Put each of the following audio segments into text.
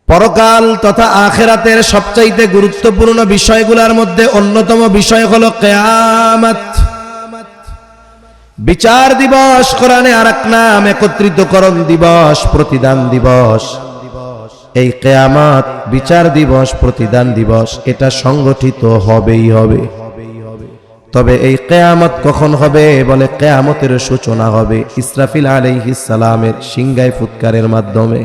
পরকাল তথা আখিরাতের সবচাইতে গুরুত্বপূর্ণ বিষয়গুলোর মধ্যে অন্যতম বিষয় হলো কিয়ামত। বিচার দিবস, কোরআনে আরেক নাম একত্রিতকরণ দিবস, প্রতিদান দিবস। এই কিয়ামত, বিচার দিবস, প্রতিদান দিবস, এটা সংগঠিত হবেই হবে। তবে এই কিয়ামত কখন হবে? বলে কিয়ামতের সূচনা হবে ইসরাফিল আলাইহিস সালামের সিংহায় ফুৎকারের মাধ্যমে।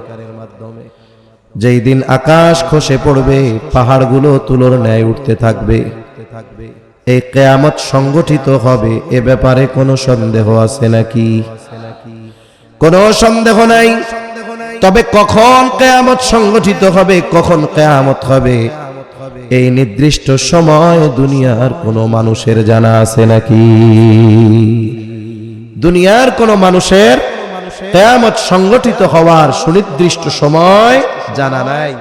যেই দিন আকাশ খসে পড়বে, পাহাড়গুলো তুলোর ন্যায় উঠতে থাকবে, এই কিয়ামত সংগঠিত হবে। এ ব্যাপারে কোনো সন্দেহ আছে নাকি? কোনো সন্দেহ নাই। তবে কখন কিয়ামত সংগঠিত হবে, কখন কিয়ামত হবে, এই নির্দিষ্ট সময় দুনিয়ার কোনো মানুষের জানা আছে নাকি? দুনিয়ার কোনো মানুষের কিয়ামত সংগঠিত হওয়ার সুনির্দিষ্ট সময় জানা নাই।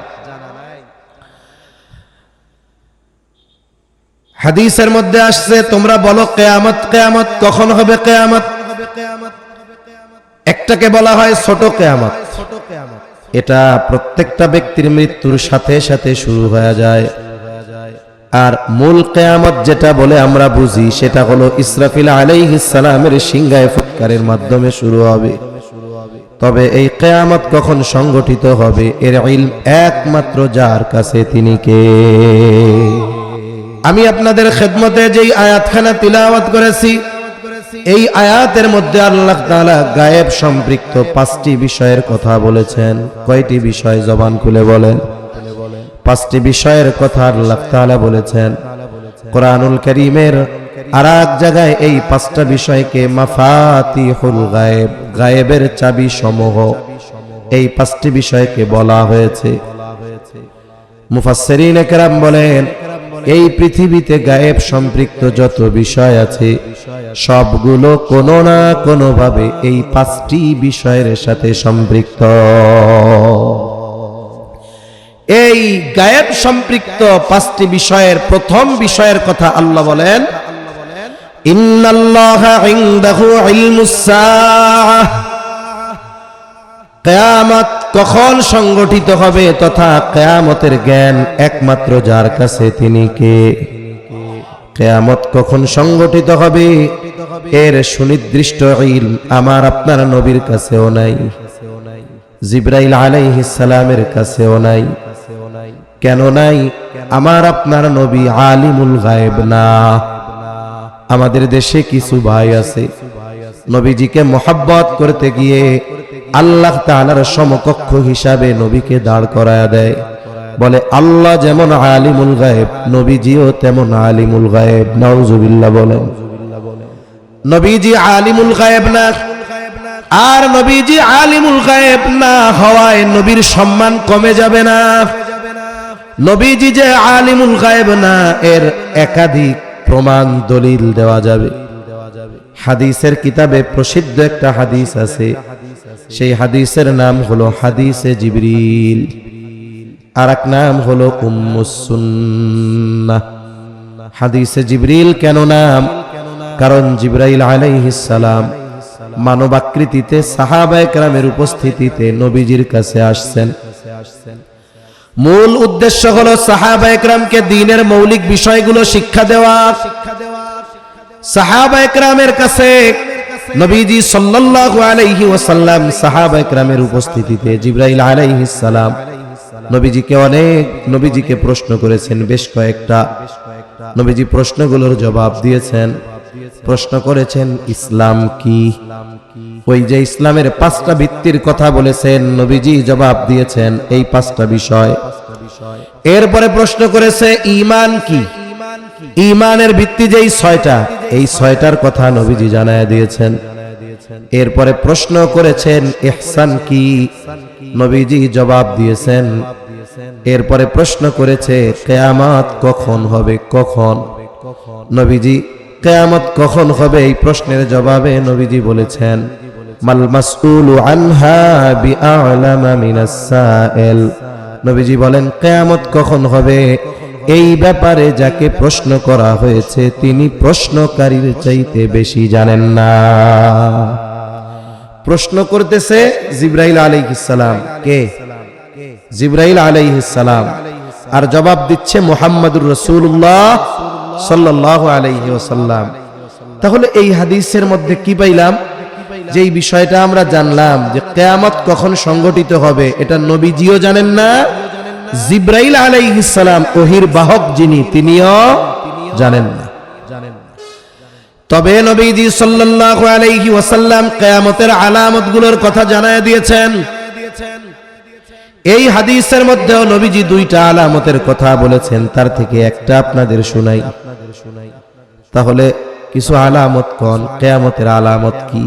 হাদিসের মধ্যে আসছে, তোমরা বলো কিয়ামত কিয়ামত কখন হবে? কিয়ামত একটাকে বলা হয় ছোট কিয়ামত। এটা প্রত্যেকটা ব্যক্তির মৃত্যুর সাথে সাথে শুরু হয়ে যায়। আর মূল কিয়ামত যেটা বলে আমরা বুঝি, সেটা হলো ইসরাফিল আলাইহিস সালামের সিংহায় ফুৎকারের মাধ্যমে শুরু হবে। তবে এই কিয়ামত কখন সংগঠিত হবে, এর ইলম একমাত্র যার কাছে, তিনি কে? আমি আপনাদের খেদমতে যেই আয়াতখানা তিলাওয়াত করেছি, এই আয়াতের মধ্যে আল্লাহ তাআলা গায়েব সম্পৃক্ত 5টি বিষয়ের কথা বলেছেন। কয়টি বিষয়? জবান খুলে বলেন। 5টি বিষয়ের কথা আল্লাহ তাআলা বলেছেন। কোরআনুল কারীমের আরেক জায়গায় এই 5টা বিষয়কে মাফাতিহুল গায়েব, গায়েবের চাবি সমূহ, এই 5টি বিষয়কে বলা হয়েছে। মুফাসসিরিনে কেরাম বলেন, এই পৃথিবীতে গায়েব সম্পৃক্ত যত বিষয় আছে, সবগুলো কোনো না কোনো ভাবে এই 5টি বিষয়ের সাথে সম্পৃক্ত। এই গায়েব সম্পৃক্ত 5টি বিষয়ের প্রথম বিষয়ের কথা আল্লাহ বলেন, ইন্নাল্লাহা ইনদাহু ইলমুস সাআহ। কিয়ামত কখন সংগঠিত হবে তথা কিয়ামতের জ্ঞান একমাত্র যার কাছে, তিনি কে? কিয়ামত কখন সংগঠিত হবে এর সুনির্দিষ্ট ইলম আমার আপনার নবীর কাছেও নাই, জিবরাইল আলাইহিস সালামের কাছেও নাই। কেন নাই? আমার আপনার নবী আলিমুল গায়েব না। আমাদের দেশে কিছু ভাই আছে, নবীজিকে মোহাব্বত করতে গিয়ে আল্লাহ তাআলার সমকক্ষ হিসাবে নবীকে দাঁড় করায়া দেয়। বলে আল্লাহ যেমন আলিমুল গায়েব, নবীজিও তেমন আলিমুল গায়েব। নাউজুবিল্লাহ বলেন। নবীজি আলিমুল গায়েব না, আর নবীজি আলিমুল গায়েব না হওয়ায় নবীর সম্মান কমে যাবে না। নবীজি যে আলিমুল গায়েব না, এর একাধিক প্রমাণ দলিল দেওয়া যাবে। হাদিসের কিতাবে প্রসিদ্ধ একটা হাদিস আছে, সেই হাদিসের নাম হলো হাদিসে জিবরিল, আর এক নাম হলো উম্মুস সুন্নাহ। হাদিসে জিবরিল কেন নাম? কারণ জিবরাইল আলাইহিস সালাম মানবাকৃতিতে সাহাবায়ে কেরামের উপস্থিতিতে নবীজির কাছে আসছেন। মূল উদ্দেশ্য হলো সাহাবায়ে কেরামকে দ্বীনের মৌলিক বিষয়গুলো শিক্ষা দেওয়া। সাহাবায়ে কেরামের কাছে নবীজি সাল্লাল্লাহু আলাইহি ওয়াসাল্লাম সাহাবায়ে কেরামের উপস্থিতিতে জিবরাইল আলাইহিস সালাম নবীজিকে প্রশ্ন করেছেন বেশ কয়েকটা। নবীজি প্রশ্নগুলোর জবাব দিয়েছেন। প্রশ্ন করেছেন ইসলাম কি? ওই যে ইসলামের 5টা ভিত্তির কথা বলেছেন, নবীজি জবাব দিয়েছেন এই 5টা বিষয়। এরপরে প্রশ্ন করেছে ঈমান কি? ঈমানের ভিত্তি যেই 6টা, এই 6টার কথা নবীজি জানায় দিয়েছেন। এরপরে প্রশ্ন করেছেন ইহসান কি? নবীজি জবাব দিয়েছেন। এরপরে প্রশ্ন করেছে কিয়ামত কখন হবে, কখন? নবীজি কিয়ামত কখন হবে এই প্রশ্নের জবাবে নবীজি বলেছেন মাল মাসউলু আনহা বিআলামা মিনাস সাইল। নবীজি বলেন কিয়ামত কখন হবে এই ব্যাপারে যাকে প্রশ্ন করা হয়েছে তিনি প্রশ্নকারীর চাইতে বেশি জানেন না। প্রশ্ন করতেছে জিবরাইল আলাইহিস সালাম। কে? জিবরাইল আলাইহিস সালাম, আর জবাব দিচ্ছে মুহাম্মদুর রাসূলুল্লাহ সাল্লাল্লাহু আলাইহি ওয়াসাল্লাম। তাহলে এই হাদিসের মধ্যে কি পাইলাম? যে এই বিষয়টা আমরা জানলাম যে কিয়ামত কখন সংঘটিত হবে এটা নবীজিও জানেন না, জিবরাইল আলাইহিস সালাম ওহীর বাহক যিনি তিনিও জানেন না। তবে নবীজি সাল্লাল্লাহু আলাইহি ওয়াসাল্লাম কিয়ামতের আলামতগুলোর কথা জানায় দিয়েছেন। এই হাদিসের মধ্যেও নবীজি দুইটা আলামতের কথা বলেছেন, তার থেকে একটা আপনাদের শোনাই। তাহলে কিছু আলামত কোন, কিয়ামতের আলামত কি?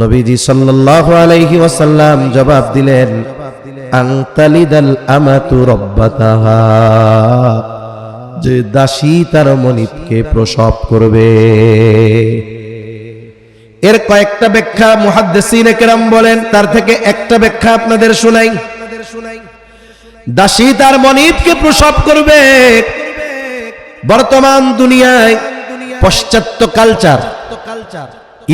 নবীজি সাল্লাল্লাহু আলাইহি ওয়াসাল্লাম জবাব দিলেন, আনতালিদাল আমাতু রাব্বাতাহা, যে দাসী তার মনিবকে প্রসব করবে। এর কয়েকটা ব্যাখ্যা মুহাদ্দিসিনে কেরাম বলেন, তার থেকে একটা ব্যাখ্যা আপনাদের শোনাই। দাসী তার মনিবকে প্রসব করবে। বর্তমান দুনিয়ায় পাশ্চাত্য কালচার,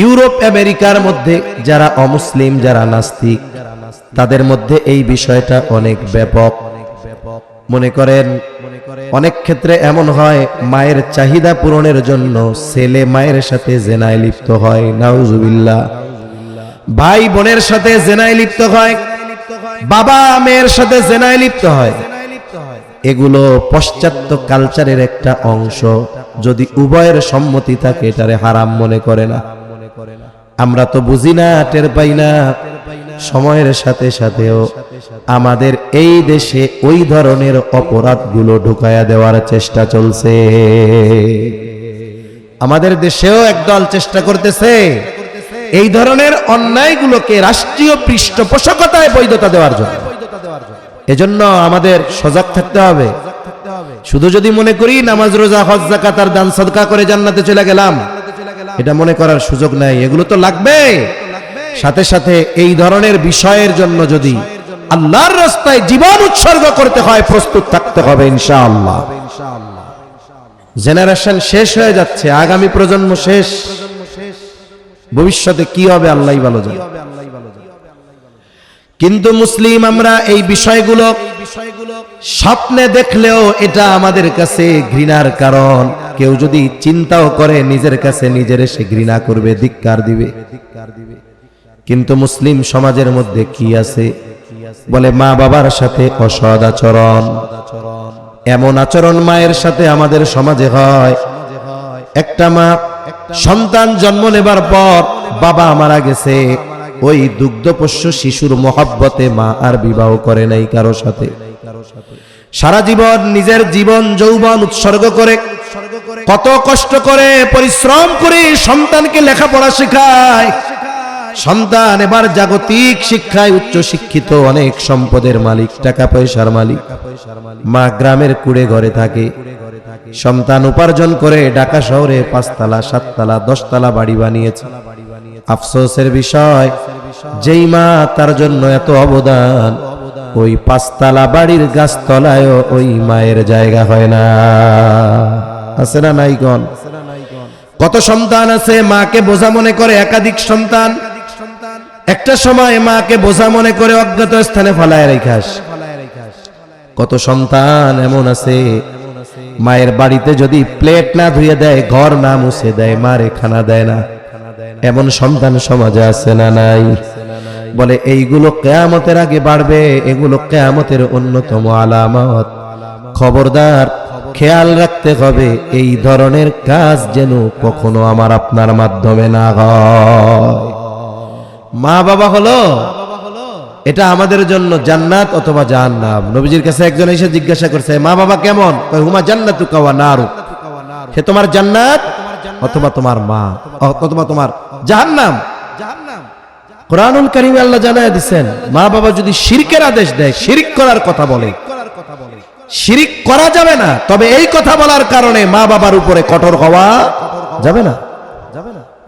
ইউরোপ আমেরিকার মধ্যে যারা অমুসলিম, যারা নাস্তিক, তাদের মধ্যে এই বিষয়টা অনেক ব্যাপক। মনে করেন অনেক ক্ষেত্রে এমন হয় মায়ের চাহিদা পূরণের জন্য ছেলে মায়ের সাথে জেনায় লিপ্ত হয়, নাউজুবিল্লাহ। ভাই বোনের সাথে জেনায় লিপ্ত হয়, বাবা মেয়ের সাথে জেনায় লিপ্ত হয়। এগুলো পাশ্চাত্য কালচারের একটা অংশ। যদি উভয়ের সম্মতি থাকে এটারে হারাম মনে করে না। আমরা তো বুঝি না, টের পাই না। সময়ের সাথে সাথেও আমাদের এই দেশে ওই ধরনের অপরাধগুলো ঢুকায়া দেওয়ার চেষ্টা চলছে। আমাদের দেশেও একদল চেষ্টা করতেছে এই ধরনের অন্যায়গুলোকে রাষ্ট্রীয় পৃষ্ঠপোষকতায় বৈধতা দেওয়ার জন্য। এজন্য আমাদের সজাগ থাকতে হবে। শুধু যদি মনে করি নামাজ, রোজা, হজ, যাকাত আর দান সদকা করে জান্নাতে চলে গেলাম, এটা মনে করার সুযোগ নাই। এগুলো তো লাগবে। সাথে সাথে এই ধরনের বিষয়ের জন্য যদি আল্লাহর রাস্তায় জীবন উৎসর্গ করতে হয়, প্রস্তুত থাকতে হবে ইনশাআল্লাহ। জেনারেশন শেষ হয়ে যাচ্ছে, আগামী প্রজন্ম শেষ। ভবিষ্যতে কি হবে আল্লাহই ভালো জানে। কিন্তু মুসলিম আমরা এই বিষয়গুলো স্বপ্নে দেখলেও এটা আমাদের কাছে ঘৃণার কারণ। কেউ যদি চিন্তাও করে নিজের কাছে নিজের সে ঘৃণা করবে, ধিক্কার দিবে। কিন্তু মুসলিম সমাজের মধ্যে কি আছে? বলে মা বাবার সাথে অসৎ আচরণ। এমন আচরণ মায়ের সাথে আমাদের সমাজে হয়। একটা মা সন্তান জন্ম নেবার পর বাবা মারা গেছে, ওই দুগ্ধপোষ্য শিশুর মহব্বতে মা আর বিবাহ করে নাই কারো সাথে। সারা জীবন নিজের জীবন যৌবন উৎসর্গ করে, কত কষ্ট করে পরিশ্রম করে সন্তানকে লেখাপড়া শেখায়। সন্তান এবার জাগতিক শিক্ষায় উচ্চ শিক্ষিত, অনেক সম্পদের মালিক, টাকা পয়সার মালিক। মা গ্রামের কুড়ে ঘরে থাকে। সন্তান উপার্জন করে ঢাকা শহরে 5 তলা, 7 তলা, 10 তলা বাড়ি বানিয়েছে। আফসোসের বিষয়, যেই মা তার জন্য এত অবদান, ওই 5 তলা বাড়ির গাছতলায়ও ওই মায়ের জায়গা হয় না। আছে না নাই কোন? কত সন্তান আছে মাকে বোঝা মনে করে, একাধিক সন্তান। একটা সময় মাকে বোঝা মনে করে অজ্ঞাত স্থানে ফালায় রেখাস। কত সন্তান এমন আছে মায়ের বাড়িতে যদি প্লেট না ধুয়ে দেয়, ঘর না মুছে দেয়, মারে খানা দেয় না। এমন সন্তান সমাজে আছে না নাই? বলে এইগুলো কিয়ামতের আগে বাড়বে, এগুলো কিয়ামতের অন্যতম আলামত। খবরদার, খেয়াল রাখতে হবে এই ধরনের কাজ যেন কখনো আমার আপনার মাধ্যমে না হয়। মা বাবা হলো এটা আমাদের জন্য জান্নাত অথবা জাহান্নাম। নবীজির কাছে একজন এসে জিজ্ঞাসা করছে, মা বাবা কেমন? কয় হুমা জান্নাতুকা ওয়া নারু, সে তোমার জান্নাত অথবা তোমার মা অথবা তোমার জাহান্নাম। কোরআনুল কারীমে আল্লাহ জানায় দিবেন, মা বাবা যদি শিরকের আদেশ দেয়, শিরক করার কথা বলে, শিরক করা যাবে না, তবে এই কথা বলার কারণে মা বাবার উপরে কঠোর হওয়া যাবে না।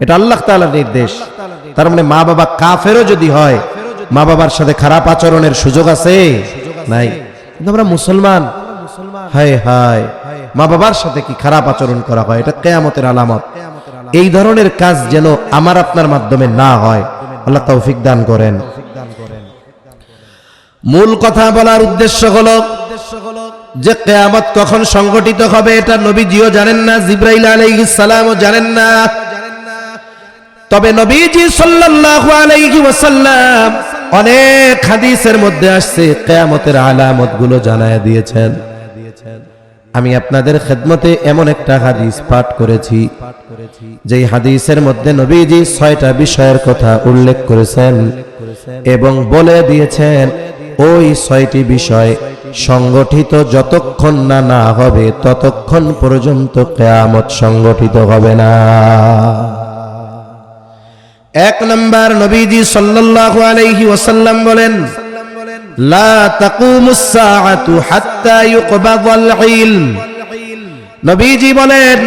এটা আল্লাহ তাআলার নির্দেশ। তার মানে মা বাবা কাফেরও যদি হয়, মা বাবার সাথে খারাপ আচরণের সুযোগ আছে নাই? কিন্তু আমরা মুসলমান, হায় হায়, মা বাবার সাথে কি খারাপ আচরণ করা হয়, এটা কিয়ামতের আলামত। এই ধরনের কাজ যেন আমার আপনার মাধ্যমে না হয়, আল্লাহ তৌফিক দান করেন। মূল কথা বলার উদ্দেশ্য হলো যে কিয়ামত কখন সংঘটিত হবে এটা নবীজিও জানেন না, জিবরাইল আলাইহিস সালামও জানেন না। তবে নবীজি সাল্লাল্লাহু আলাইহি ওয়াসাল্লাম অনেক হাদিসের মধ্যে আসছে কিয়ামতের আলামতগুলো জানায় দিয়েছেন। আমি আপনাদের খেদমতে এমন একটা হাদিস পাঠ করেছি যেই হাদিসের মধ্যে নবীজি 6টা বিষয়ের কথা উল্লেখ করেছেন এবং বলে দিয়েছেন ওই 6টি বিষয় সংগঠিত যতক্ষণ না হবে ততক্ষণ পর্যন্ত কিয়ামত সংগঠিত হবে না। এক নাম্বার, নবীজি সাল্লাল্লাহু আলাইহি ওয়াসাল্লাম বলেন, লা তাকুমুস সাআতু হাত্তা ইউকবাদাল ইলম। নবীজি বলেন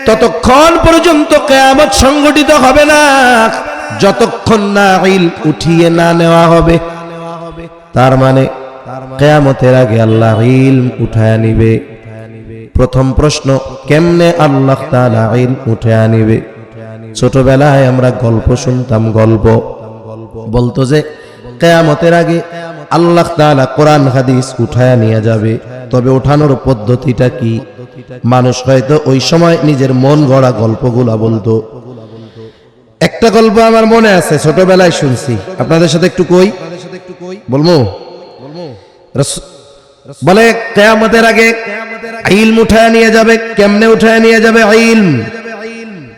ততক্ষণ পর্যন্ত কিয়ামত সংগঠিত হবে না যতক্ষণ না ইলম উঠিয়ে না নেওয়া হবে। তার মানে কিয়ামতের আগে আল্লাহ ইলম উঠায় নিবে। প্রথম প্রশ্ন, কেমনে আল্লাহ তাআলা ইলম উঠায় নিবে? ছোটবেলায় আমরা গল্প শুনতাম, গল্প বলতো যে কিয়ামতের আগে আল্লাহ তাআলা কোরআন হাদিস উঠায় নিয়ে যাবে। তবে ওঠানোর পদ্ধতিটা কি? মানুষ হয়তো ওই সময় নিজের মন গড়া গল্পগুলা বলতো। একটা গল্প আমার মনে আছে, ছোটবেলায় শুনছি, আপনাদের সাথে একটু কই, বলবো। বলে কিয়ামতের আগে ইলম উঠায় নিয়ে যাবে। কেমনে উঠায় নিয়ে যাবে ইলম?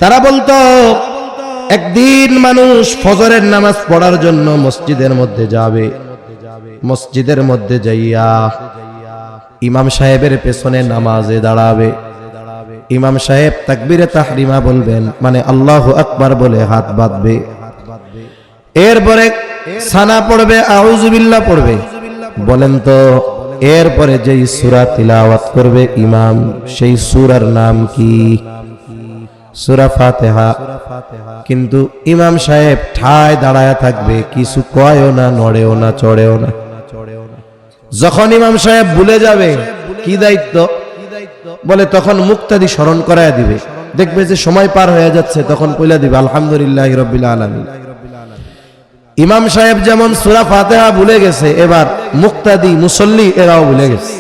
তারা বলতো একদিন মানুষ ফজরের নামাজ পড়ার জন্য মসজিদের মধ্যে যাবে। মসজিদের মধ্যে যাইয়া ইমাম সাহেবের পেছনে নামাজে দাঁড়াবে। ইমাম সাহেব তাকবীরে তাহরিমা বলবেন, মানে আল্লাহু আকবার বলে হাত বাঁধবে। এরপরে সানা পড়বে, আউযু বিল্লাহ পড়বে। বলেন তো এরপরে যেই সূরা তিলাওয়াত করবে ইমাম, সেই সূরার নাম কি? সূরা ফাতিহা। কিন্তু ইমাম সাহেব ঠায় দাঁড়ায় থাকবে, কিছু কয়ও না, নড়েও না, চড়েও না। যখন ইমাম সাহেব ভুলে যাবে কি দায়িত্ব, বলে তখন মুক্তাদি স্মরণ করায় দিবে। দেখবে যে সময় পার হয়ে যাচ্ছে, তখন কইলা দিবে আলহামদুলিল্লাহি রাব্বিল আলামিন। ইমাম সাহেব যেমন সূরা ফাতিহা ভুলে গেছে, এবার মুক্তাদি মুসল্লি এরাও ভুলে গেছে।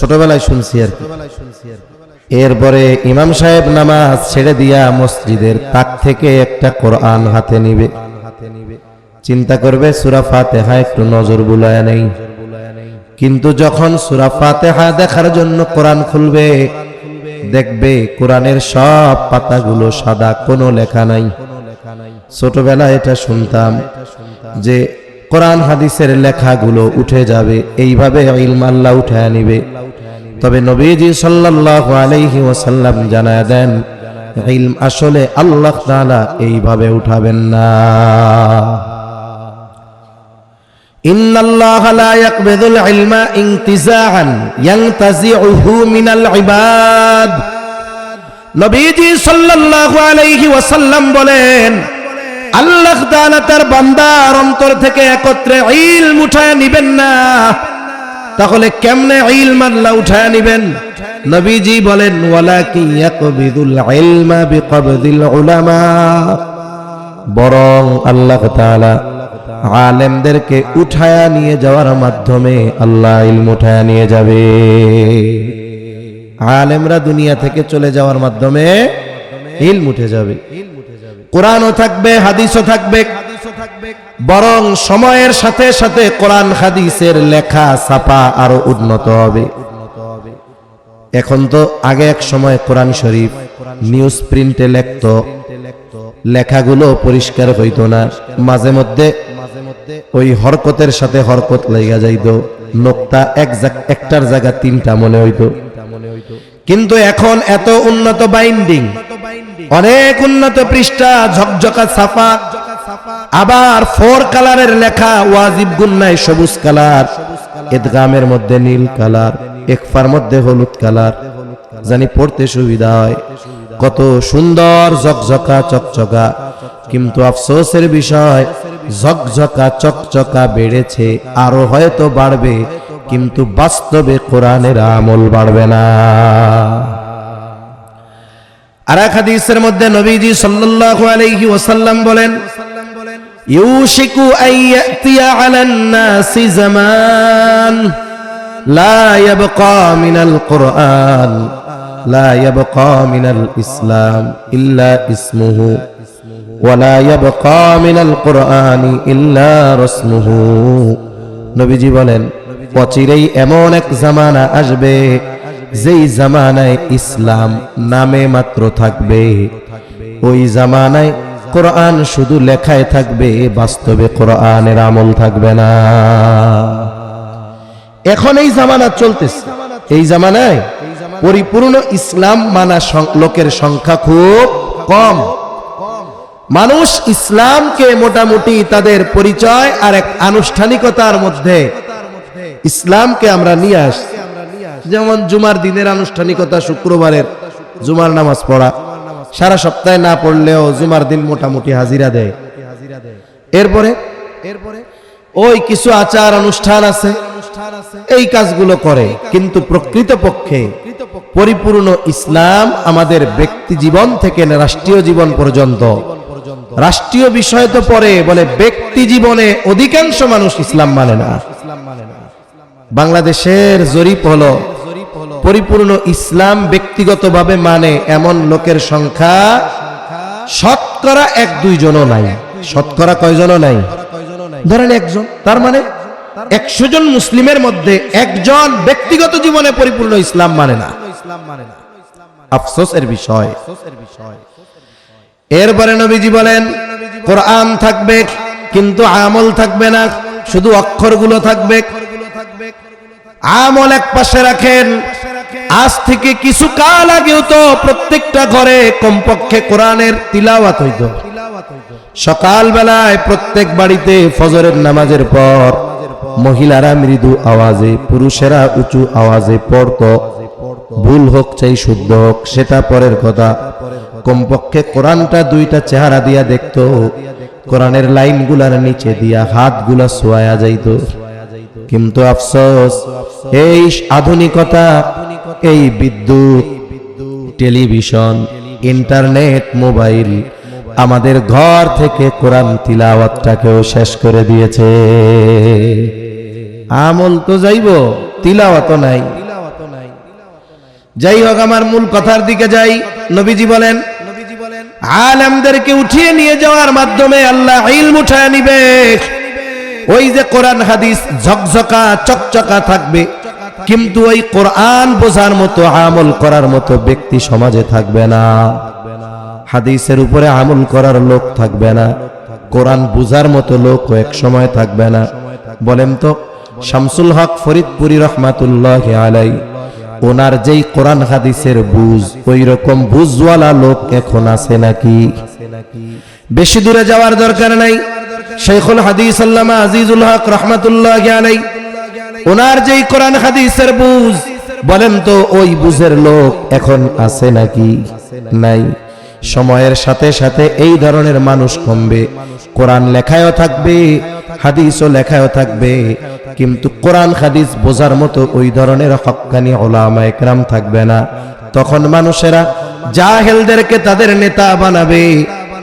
ছোটবেলায় শুনছি আর কি। এরপরে ইমাম সাহেব নামাজ ছেড়ে দিয়া মসজিদের তাক থেকে একটা কোরআন হাতে নিবে। চিন্তা করবে সূরা ফাতিহা একটু নজর বুলায় নেই। কিন্তু যখন সূরা ফাতিহা দেখার জন্য কোরআন খুলবে, দেখবে কোরআনের সব পাতাগুলো সাদা, কোনো লেখা নাই। ছোটবেলায় এটা শুনতাম যে কোরআন হাদিসের লেখাগুলো উঠে যাবে, এইভাবে ইলম আল্লাহ উঠায় নিবে। তবে নবীজি সাল্লাল্লাহু আলাইহি ওয়াসাল্লাম জানায় দেন ইলম আসলে আল্লাহ তাআলা এইভাবে উঠাবেন না। ইন্নাল্লাহা লা ইয়াকবিদুল ইলমা ইনতিজাআন ইয়ানতাজিউহু মিনাল ইবাদ। নবীজি সাল্লাল্লাহু আলাইহি ওয়াসাল্লাম বলেন আল্লাহ তাআলা তার বান্দার অন্তর থেকে একত্রে ইলম উঠায় নিবেন না। তাহলে কেমনে ইলম আল্লাহ উঠায় নিবেন? নবীজি বলেন ওয়ালাকিন ইয়াকবিদুল ইলমা বিকবদিল উলামা। বরং আল্লাহ তাআলা আলেমদেরকে উঠায়া নিয়ে যাওয়ার মাধ্যমে আল্লাহ ইলম উঠায়া নিয়ে যাবে। আলেমরা দুনিয়া থেকে চলে যাওয়ার মাধ্যমে ইলম উঠে যাবে। কোরআনও থাকবে, হাদিসও থাকবে, বরং সময়ের সাথে সাথে কোরআন হাদিসের লেখা ছাপা আরো উন্নত হবে। এখন তো আগে এক সময় কোরআন শরীফ নিউজ প্রিন্টে লিখত, লেখাগুলো পরিষ্কার হইতো না, মাঝে মধ্যে ওই হরকতের সাথে হরকত লেগে যাইতো, নোক্তা একটার জায়গা তিনটা মনে হইতো। কিন্তু এখন এত উন্নত বাইন্ডিং, অনেক উন্নত পৃষ্ঠা, ঝকঝকা ছাপা, আবার 4 কালারের লেখা, ওয়াজিব গুন্নায় সবুজ কালার, ইদগামের মধ্যে নীল কালার, ইখফার মধ্যে হলুদ কালার, জানি পড়তে সুবিধা হয়। কত সুন্দর ঝকঝকা চকচকা। কিন্তু আফসোসের বিষয় ঝকঝকা চকচকা বেড়েছে, আরো হয়তো বাড়বে, কিন্তু বাস্তবে কোরআনের আমল বাড়বে না। আর এক হাদিসের মধ্যে নবীজি সাল্লাল্লাহু আলাইহি ওয়াসাল্লাম বলেন ইউশিকু আইয়াতিয়া আলান নাসি জামান লা ইয়াবকা মিনাল কুরআন লা ইয়াবকা মিনাল ইসলাম ইল্লা ইসমুহু ওয়া লা ইয়াবকা মিনাল কুরআনি ইল্লা রাসমুহু। নবীজি বলেন, অচিরেই এমন এক জামানা আসবে যেই জামানায় ইসলাম নামে মাত্র থাকবে, ওই জামানায় কোরআন শুধু লেখায় থাকবে, বাস্তবে কোরআনের আমল থাকবে না। এখন এই জামানা চলতেছে, এই জামানায় পরিপূর্ণ ইসলাম মানা লোকের সংখ্যা খুব কম। মানুষ ইসলামকে মোটামুটি তাদের পরিচয় আর এক আনুষ্ঠানিকতার মধ্যে ইসলামকে আমরা নিয়ে আসছি। যেমন জুমার দিনের আনুষ্ঠানিকতা, শুক্রবারের জুমার নামাজ পড়া, সারা সপ্তাহে না পড়লেও জুমার দিন মোটামুটি হাজিরা দেয়। এরপরে ওই কিছু আচার অনুষ্ঠান আছে, এই কাজগুলো করে, কিন্তু প্রকৃতপক্ষে পরিপূর্ণ ইসলাম আমাদের ব্যক্তি জীবন থেকে রাষ্ট্রীয় জীবন পর্যন্ত, রাষ্ট্রীয় বিষয় তো পরে, বলে ব্যক্তি জীবনে অধিকাংশ মানুষ ইসলাম মানে না। বাংলাদেশের জরিপ হলো পরিপূর্ণ ইসলাম ব্যক্তিগতভাবে মানে এমন লোকের সংখ্যা শতকরা 1-2 জনও নাই। শতকরা কয়জনও নাই? ধরেন একজন। তার মানে 100 জন মুসলিমের মধ্যে একজন ব্যক্তিগত জীবনে পরিপূর্ণ ইসলাম মানে না। আফসোসের বিষয়। এরপরে নবীজি বলেন, কোরআন থাকবে কিন্তু আমল থাকবে না, শুধু অক্ষরগুলো থাকবে। আমল এক পাশে রাখেন, আজ থেকে কিছু কাল আগেও তো প্রত্যেকটা ঘরে কমপক্ষে কোরআনের তিলাওয়াত হইত। সকাল বেলায় প্রত্যেক বাড়িতে ফজরের নামাজের পর মহিলারা মৃদু আওয়াজে, পুরুষেরা উঁচু আওয়াজে পড়তো। ভুল হোক চাই শুদ্ধ হোক সেটা পরের কথা, কমপক্ষে কোরআনটা 2টা চেহারা দিয়া দেখতো। কোরআনের লাইনগুলার নিচে দিয়া হাতগুলা ছোঁয়া যাইত। কিন্তু আফসোস, এই আধুনিকতা, এই বিদ্যুৎ, টেলিভিশন, ইন্টারনেট, মোবাইল আমাদের ঘর থেকে কোরআন তিলাওয়াতটাকেও শেষ করে দিয়েছে। আমল তো যাইব, তিলাওয়াত নাই। যাই হোক, আমার মূল কথার দিকে যাই। নবীজি বলেন, আলেমদেরকে উঠিয়ে নিয়ে যাওয়ার মাধ্যমে আল্লাহ ইলম উঠায় নিবে। ওই যে কোরআন হাদিস ঝকঝকা চকচকা থাকবে, কিন্তু ওই কোরআন বোঝার মতো, আমল করার মতো ব্যক্তি সমাজে থাকবে না। হাদিসের উপরে আমল করার লোক থাকবে না, কোরআন বুঝার মতো লোক এক সময় থাকবে না। বলেন তো, শামসুল হক ফরিদপুরি রহমাতুল্লাহি আলাইহি, ওনার যেই কোরআন হাদিসের বুঝ, ওই রকম বুঝওয়ালা লোক এখন আছে নাকি? বেশি দূরে যাওয়ার দরকার নাই। শাইখুল হাদিস আল্লামা আজিজুল হক রহমাতুল্লাহি আলাইহি, ওনার যেই কোরআন হাদিসের বুঝ, বলেন তো ওই বুঝের লোক এখন আছে নাকি? নাই। সময়ের সাথে সাথে এই ধরনের মানুষ কমবে। কোরআন লেখায়ও থাকবে, হাদিসও লেখায়ও থাকবে, কিন্তু কোরআন হাদিস বোঝার মতো ওই ধরনের হক্কানি উলামা একরাম থাকবে না। তখন মানুষেরা জাহেলদেরকে তাদের নেতা বানাবে,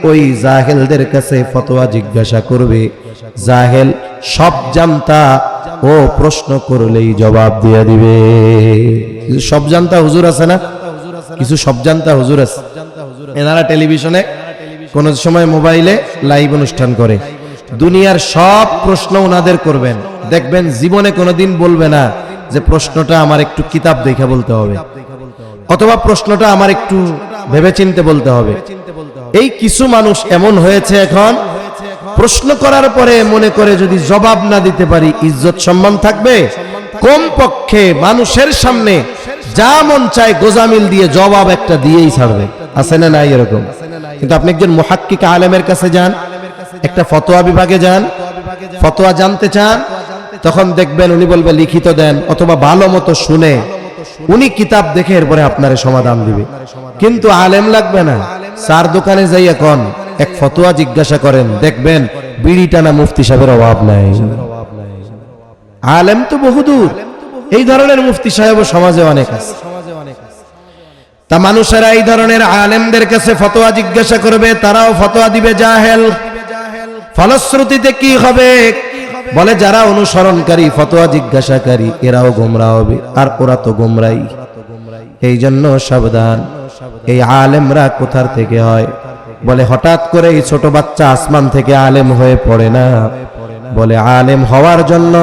ওই জাহেলদের কাছে ফতোয়া জিজ্ঞাসা করবে। জাহেল সব জানতা, ও প্রশ্ন করলেই জবাব দিয়ে দিবে। সব জানতা হুজুর আছে না? কিছু সব জানতা হুজুর আছে। এনারা টেলিভিশনে, কোন সময় মোবাইলে লাইভ অনুষ্ঠান করে, দুনিয়ার সব প্রশ্ন ওনাদের করবেন। দেখবেন জীবনে কোনোদিন বলবে না যে প্রশ্নটা আমার একটু কিতাব দেখে বলতে হবে, অথবা প্রশ্নটা আমার একটু ভেবেচিন্তে বলতে হবে। এই কিছু মানুষ এমন হয়েছে এখন, প্রশ্ন করার পরে মনে করে যদি জবাব না দিতে পারি ইজ্জত সম্মান থাকবে, কমপক্ষে মানুষের সামনে যা মন চায় গোজামিল দিয়ে জবাব একটা দিয়েই ছাড়বে। আছে না নাই এরকম? কিন্তু আপনি একজন মুহাক্কিক আলেমের কাছে যান, একটা ফতোয়া বিভাগে যান, ফতোয়া জানতে চান, তখন দেখবেন উনি বলবে লিখিত দেন, অথবা ভালো মতো শুনে উনি কিতাব দেখে এরপরে আপনার সমাধান দিবে। কিন্তু আলেম লাগবে না। চার দোকানে যাই এখন এক ফতোয়া জিজ্ঞাসা করেন, দেখবেন বিড়ি টানা মুফতি সাহেবের অভাব নাই। আলেম তো বহুদূর, এই ধরনের মুফতি সাহেব সমাজে অনেক আছে। তা মানুষেরা এই ধরনের আলেমদের কাছে ফতোয়া জিজ্ঞাসা করবে, তারাও ফতোয়া দিবে জাহেল। ফলশ্রুতিতে কি হবে? বলে যারা অনুসরণকারী, ফতোয়া জিজ্ঞাসাকারী, এরাও গোমরা হবে, আর ওরা তো গোমরাই। এই জন্য সাবধান। এই আলেমরা কোথার থেকে হয়? বলে হঠাৎ করে এই ছোট বাচ্চা আসমান থেকে আলেম হয়ে পড়ে না। বলে আলেম হওয়ার জন্য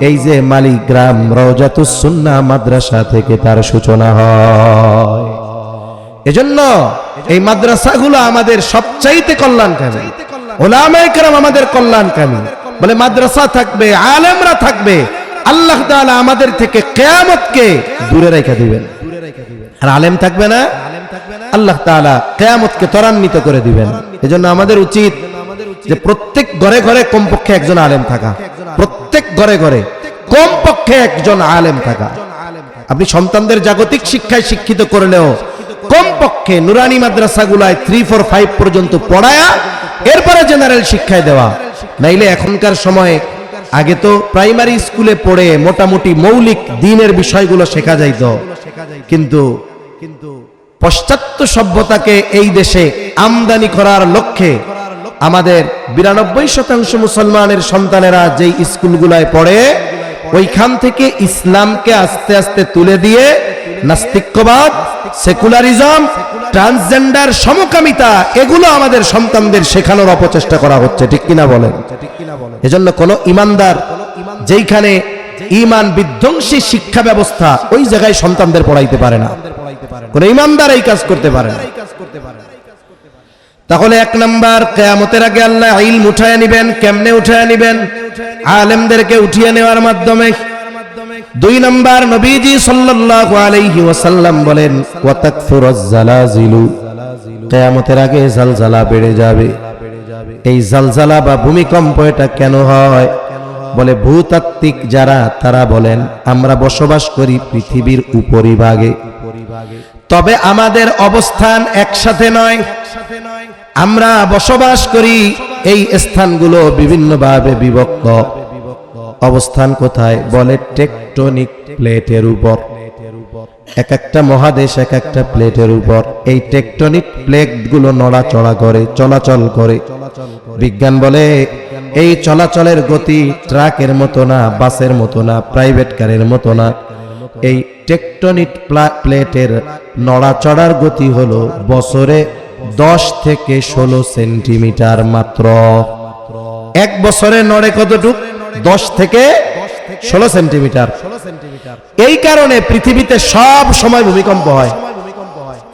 এই যে মালিগ্রাম রওজাতুস সুন্নাহ মাদ্রাসা থেকে তার সূচনা হয়। এজন্য এই মাদ্রাসাগুলো আমাদের সবচাইতে কল্যাণকামী, উলামায়ে কেরাম আমাদের কল্যাণকামী। বলে মাদ্রাসা থাকবে, আলেমরা থাকবে, আল্লাহ তাআলা আমাদের থেকে কিয়ামতকে দূরে রেখে দিবেন। আর আলেম থাকবে না, আল্লাহ তাআলা কিয়ামতকে ত্বরান্বিত করে দিবেন। এজন্য আমাদের উচিত যে প্রত্যেক ঘরে ঘরে কমপক্ষে একজন আলেম থাকা, প্রত্যেক ঘরে ঘরে কমপক্ষে একজন আলেম থাকা। আপনি সন্তানদের জাগতিক শিক্ষায় শিক্ষিত করলেও কমপক্ষে নুরানি মাদ্রাসাগুলায় 3, 4, 5 পর্যন্ত পড়ায়া এরপরে জেনারেল শিক্ষায় দেওয়া। নাইলে এখনকার সময়ে, আগে তো প্রাইমারি স্কুলে পড়ে মোটামুটি মৌলিক দ্বীনের বিষয়গুলো শেখা যাইত, কিন্তু পাশ্চাত্য সভ্যতাকে এই দেশে আমদানি করার লক্ষ্যে আমাদের 92% মুসলমানের সন্তানেরা যেই স্কুলগুলায় পড়ে, ওইখান থেকে ইসলামকে আস্তে আস্তে তুলে দিয়ে নাস্তিক্যবাদ, সেকুলারিজম, ট্রান্সজেন্ডার, সমকামিতা, এগুলো আমাদের সন্তানদের শেখানোর অপচেষ্টা করা হচ্ছে। ঠিক কিনা বলেন? এজন্য কোন ইমানদার যেইখানে ঈমান বিধ্বংসী শিক্ষা ব্যবস্থা, ওই জায়গায় সন্তানদের পড়াইতে পারে না। কোন ইমানদার এই কাজ করতে পারে না। তাহলে 1 নাম্বার, কিয়ামতের আগে আল্লাহ ইলম উঠায় নেবেন। কেমনে উঠায় নেবেন? আলেমদেরকে উঠিয়ে নেওয়ার মাধ্যমে। 2 নাম্বার, নবীজি সাল্লাল্লাহু আলাইহি ওয়াসাল্লাম বলেন, ওয়া তাকসুরুজ জালাজিলু, কিয়ামতের আগে জালজালা বেড়ে যাবে। এই জালজালা বা ভূমিকম্প এটা কেন হয়? বলে ভূতাত্ত্বিক যারা, তারা বলেন আমরা বসবাস করি পৃথিবীর উপরিভাগে, তবে আমাদের অবস্থান একসাথে নয়। আমরা বসবাস করি এই স্থানগুলো বিভিন্নভাবে বিভক্ত। অবস্থান কোথায়? বলে টেকটনিক প্লেটের উপর। এক একটা মহাদেশ এক একটা প্লেটের উপর। এই টেকটনিক প্লেটগুলো নড়াচড়া করে, চলাচল করে। বিজ্ঞান বলে এই চলাচলের গতি ট্রাকের মতো না, বাসের মতো না, প্রাইভেট কারের মতো না। এই টেকটনিক প্লেটের নড়াচড়ার গতি হলো বছরে 10 থেকে 16 সেন্টিমিটার মাত্র। এক বছরে নড়ে কতটুক? 10 থেকে 16 সেন্টিমিটার। এই কারণে পৃথিবীতে সব সময় ভূমিকম্প হয়,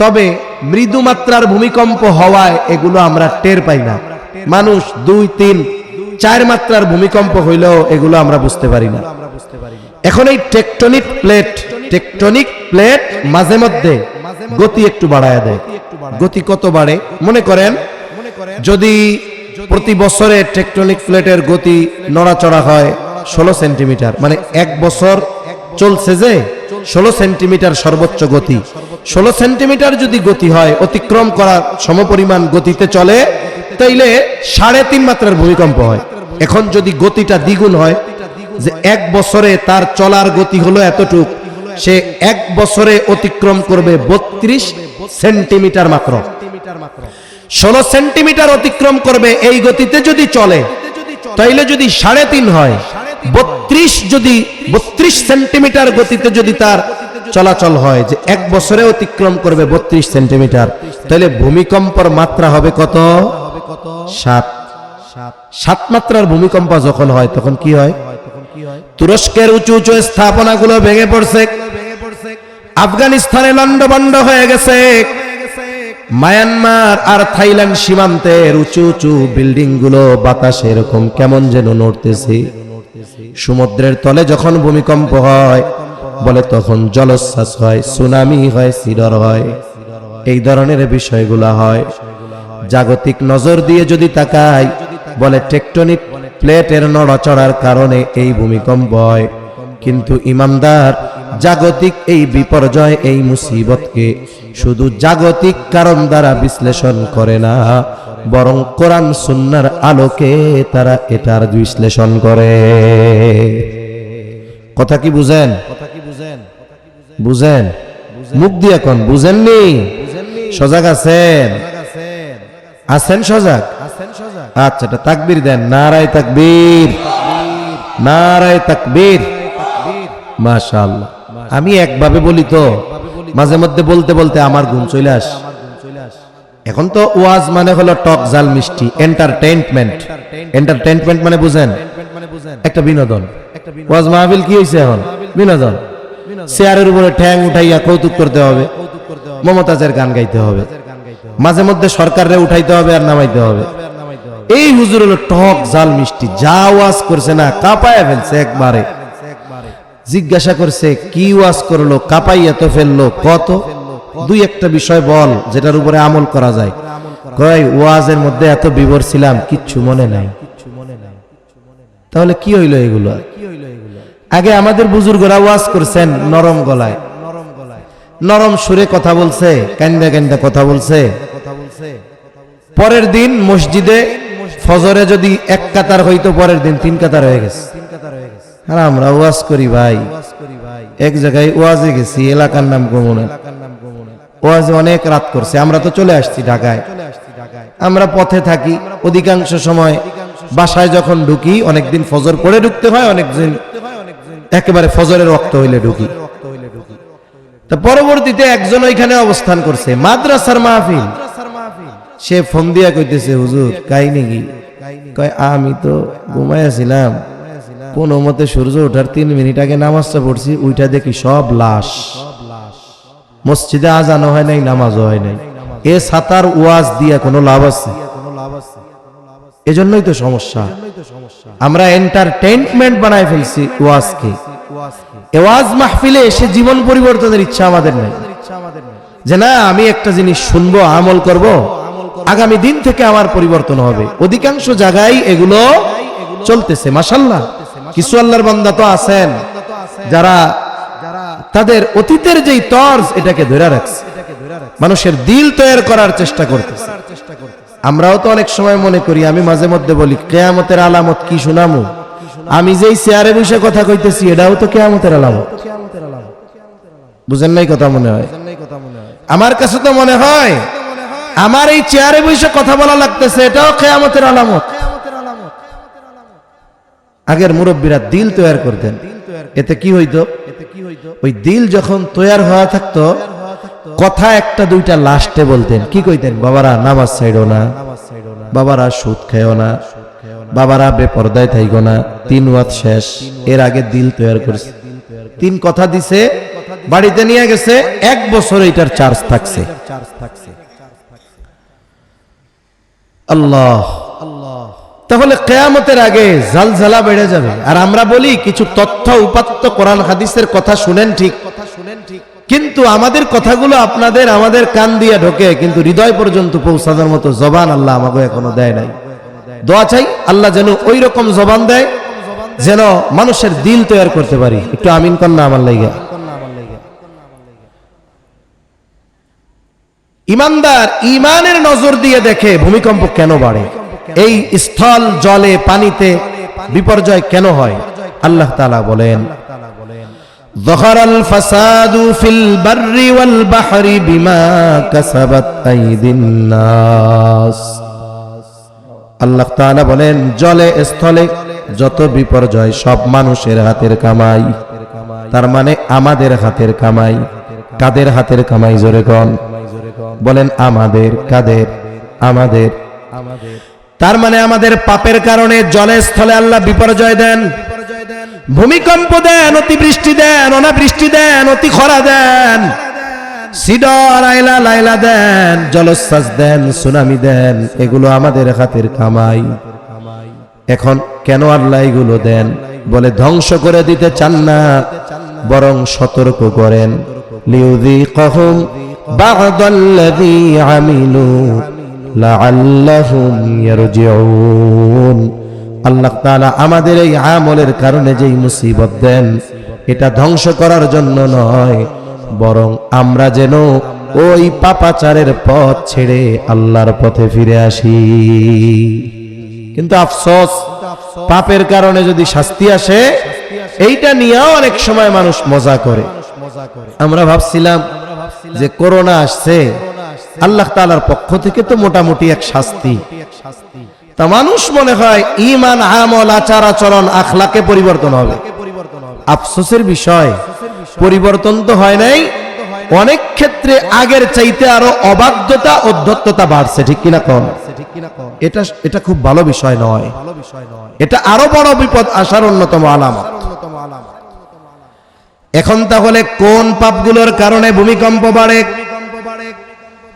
তবে মৃদু মাত্রার ভূমিকম্প হওয়ায় এগুলো আমরা টের পাই না। মানুষ 2, 3, 4 মাত্রার ভূমিকম্প হইলেও এগুলো আমরা বুঝতে পারি না। এখন এই টেকটনিক প্লেট মাঝে মধ্যে গতি একটু বাড়ায় দেয়। গতি কত বাড়ে? মনে করেন যদি প্রতি বছরে টেকটনিক প্লেটের গতি নড়াচড়া হয় 16 সেন্টিমিটার, মানে 1 বছর চলছে যে 16 সেন্টিমিটার সর্বোচ্চ গতি। 16 সেন্টিমিটার যদি গতি হয়, অতিক্রম করা সমপরিমাণ গতিতে চলে, তাইলে 3.5 মাত্রার ভূমিকম্প হয়। এখন যদি গতিটা দ্বিগুণ হয়, যে 1 বছরে তার চলার গতি হলো এতটুক, সে 1 বছরে অতিক্রম করবে 32 সেন্টিমিটার মাত্র। 16 সেন্টিমিটার অতিক্রম করবে এই গতিতে যদি চলে, তাইলে যদি 3.5 হয়, 32 সেন্টিমিটার গতিতে যদি তার চলাচল হয়, যে 1 বছরে অতিক্রম করবে 32 সেন্টিমিটার, তাহলে ভূমিকম্পের মাত্রা হবে কত? 7 মাত্রার ভূমিকম্প যখন হয় তখন কি হয়? তুরস্কের উঁচু উঁচু স্থাপনাগুলো ভেঙে পড়ছে, আফগানিস্তানে লন্ডভন্ড হয়ে গেছে, মায়ানমার আর থাইল্যান্ড সীমান্তের উঁচু উঁচু বিল্ডিং গুলো বাতাসে এরকম কেমন যেন নড়তেছে। সমুদ্রের তলে যখন ভূমিকম্প হয়, বলে তখন জলোচ্ছ্বাস হয়, সুনামি হয়, সিডর হয়, এই ধরনের বিষয়গুলো হয়। জাগতিক নজর দিয়ে যদি তাকাই, বলে টেকটনিক প্লেটের নড়াচড়ার কারণে এই ভূমিকম্প হয়। কিন্তু ইমানদার জাগতিক এই বিপর্যয়, এই মুসিবতকে শুধু জাগতিক কারণ দ্বারা বিশ্লেষণ করে না, বরং কোরআন সুন্নাহর আলোকে তারা এটার বিশ্লেষণ করে। কথা কি বুঝেন? বুঝেন? মুখ দিয়ে এখন বুঝেননি? সজাগ আছেন? আছেন সজাগ? আচ্ছা, এটা তাকবীর দেন, নারায়ে তাকবীর, নারায়ে তাকবীর। মাশাআল্লাহ। আমি একভাবে বলি তো মাঝে মধ্যে বলতে বলতে আমার ঘুম চলে আসে। এখন তো ওয়াজ মানে হলো টক ঝাল মিষ্টি, এন্টারটেইনমেন্ট। এন্টারটেইনমেন্ট মানে বুঝেন? একটা বিনোদন। ওয়াজ মাহফিল কি হইছে এখন? বিনোদন। চেয়ারের উপরে ঠ্যাং উঠাইয়া কৌতুক করতে হবে, মমতাজের গান গাইতে হবে, মাঝে মধ্যে সরকারে উঠাইতে হবে আর নামাইতে হবে। এই হুজুর হলো টক ঝাল মিষ্টি, যা ওয়াজ করছে না কাঁপায়া ফেলছে একবারে। জিজ্ঞাসা করছে কি ওয়াজ করলো, কাঁপাইয়া তো ফেললো, কত দুই একটা বিষয় বল যেটার উপরে আমল করা যায়। কয় ওয়াজের মধ্যে এত বিবর ছিলাম কিচ্ছু মনে নাই। তাহলে কি হইলো এগুলো? আগে আমাদের বুজুর্গরা ওয়াজ করছেন নরম গলায়, নরম সুরে কথা বলছে, কান্দা কান্দা কথা বলছে। পরের দিন মসজিদে ফজরে যদি এক কাতার হইতো, পরের দিন 3 কাতার হয়ে গেছে। আর আমরা ওয়াজ করি ভাই, এক জায়গায় ওয়াজে গেছি, এলাকার নাম গোমনে, ওয়াজে অনেক রাত করছে। আমরা তো চলে আসছি ঢাকায়, আমরা পথে থাকি অধিকাংশ সময়। বাসায় যখন ঢুকি অনেকদিন ফজর পড়ে ঢুকতে হয়, অনেকদিন একেবারে ফজরের ওয়াক্ত হইলে ঢুকি। তা পরবর্তীতে একজন ওইখানে অবস্থান করছে, মাদ্রাসার মাহফিল। সে ফোন দিয়া কইতেছে হুজুর কাহিনী কি? কয় আমি তো ঘুমাইয়াছিলাম, কোনো মতে সূর্য ওঠার 3 মিনিট আগে নামাজটা পড়ছি, ওইটা দেখি সব লাশ। মসজিদে আজানও হয় নাই, নামাজও হয় নাই। এ সাতার ওয়াজ দিয়া কোনো লাভ আছে? এজন্যই তো সমস্যা। আমরা এন্টারটেইনমেন্ট বানায় ফেলছি ওয়াজকে। ওয়াজ মাহফিলে এসে জীবন পরিবর্তনের ইচ্ছা আমাদের নাই, যে না আমি একটা জিনিস শুনবো, আমল করব, আগামী দিন থেকে আমার পরিবর্তন হবে। অধিকাংশ জায়গায় এগুলো চলতেছে। মাশাআল্লাহ, কিছু আল্লাহর বান্দা তো আছেন যারা তাদের অতীতের যেই তর্জ এটাকে ধরে রাখছে, মানুষের দিল তৈরি করার চেষ্টা করতেছে। আমরাও তো অনেক সময় মনে করি, আমি মাঝে মধ্যে বলি কিয়ামতের আলামত কি শুনামু? আমি যেই চেয়ারে বসে কথা কইতেছি এটাও তো কিয়ামতের আলামত। বুঝেন নাই কথা? মনে হয় আমার কাছে তো মনে হয় আমার এই চেয়ারে বসে কথা বলা লাগতেছে, এটাও কিয়ামতের আলামত। আগের মুরব্বীরা দিল তৈরি করতেন, এতে কি হইতো? ওই দিল যখন তৈরি হওয়া থাকতো, কথা একটা দুইটা লাস্টে বলতেন। কি কইতেন? বাবারা নামাজ ছাইড়ো না, বাবারা সুদ খাইও না, বাবারা বেপরদায় থাইকো না। 3 ওয়াত শেষ, এর আগে দিল তৈরি করছে। 3 কথা দিছে, বাড়িতে নিয়ে গেছে, 1 বছর এটার চার্জ থাকছে। আল্লাহ, তাহলে কিয়ামতের আগে জালজালা বেড়ে যাবে। আর আমরা বলি কিছু তথ্য উপাত্ত কোরআন হাদিসের কথা শুনেন ঠিক, কিন্তু আমাদের কথাগুলো আপনাদের আমাদের কান দিয়ে ঢোকে, কিন্তু হৃদয় পর্যন্ত পৌঁছানোর মতো জবান আল্লাহ আমাকে এখনো দেয় নাই। দোয়া চাই আল্লাহ যেন ওই রকম জবান দেয়, যেন মানুষের দিল তৈরি করতে পারি। একটু আমিন কন্যা আমার লাইগা। ইমানদার ইমানের নজর দিয়ে দেখে ভূমিকম্প কেন বাড়ে, এই স্থল জলে পানিতে বিপর্যয় কেন হয়। আল্লাহ তাআলা বলেন যাহারাল ফাসাদু ফিল বাররি ওয়াল বাহরি বিমা কাসাবাত আইদিন নাস। আল্লাহ তাআলা বলেন জলে স্থলে যত বিপর্যয় সব মানুষের হাতের কামাই। তার মানে আমাদের হাতের কামাই। কাদের হাতের কামাই? জোরে কোন বলেন আমাদের। কাদের? আমাদের। তার মানে আমাদের পাপের কারণে জলে স্থলে আল্লাহ বিপর্যয় দেন, ভূমিকম্প দেন, অতিবৃষ্টি দেন, অনাবৃষ্টি দেন, অতি খরা দেন, সিডর আইলা লাইলা দেন, জলোচ্ছ্বাস দেন, সুনামি দেন। এগুলো আমাদের হাতের কামাই। এখন কেন আল্লাহ এগুলো দেন? বলে ধ্বংস করে দিতে চান না, বরং সতর্ক করেন। লিউযীকাহুম বা'দাল্লাযী আমিলু লাআল্লাহুম ইয়ারজিউন। আল্লাহ তাআলা আমাদের এই আমলের কারণে যেই মুসিবত দেন, এটা ধ্বংস করার জন্য নয়, বরং আমরা যেন ওই পাপাচারের পথ ছেড়ে আল্লাহর পথে ফিরে আসি। কিন্তু আফসোস, পাপের কারণে যদি শাস্তি আসে, এইটা নিয়েও অনেক সময় মানুষ মজা করে। আমরা ভাবছিলাম যে করোনা আসছে, আল্লাহ তাআলার পক্ষ থেকে তো মোটামুটি এক শাস্তি। তা মানুষ মনে হয় ঈমান, আমল, আচার আচরণ, আখলাকে পরিবর্তন হবে। আফসোসের বিষয়, পরিবর্তন তো হয় নাই, অনেক ক্ষেত্রে আগের চাইতে আরো অবাধ্যতা, অধ্যত্ততা বাড়ছে। ঠিক কিনা কোন? এটা খুব ভালো বিষয় নয়, এটা আরো বড় বিপদ আসার অন্যতম আলামত। এখন তাহলে কোন পাপগুলোর কারণে ভূমিকম্প বাড়ে?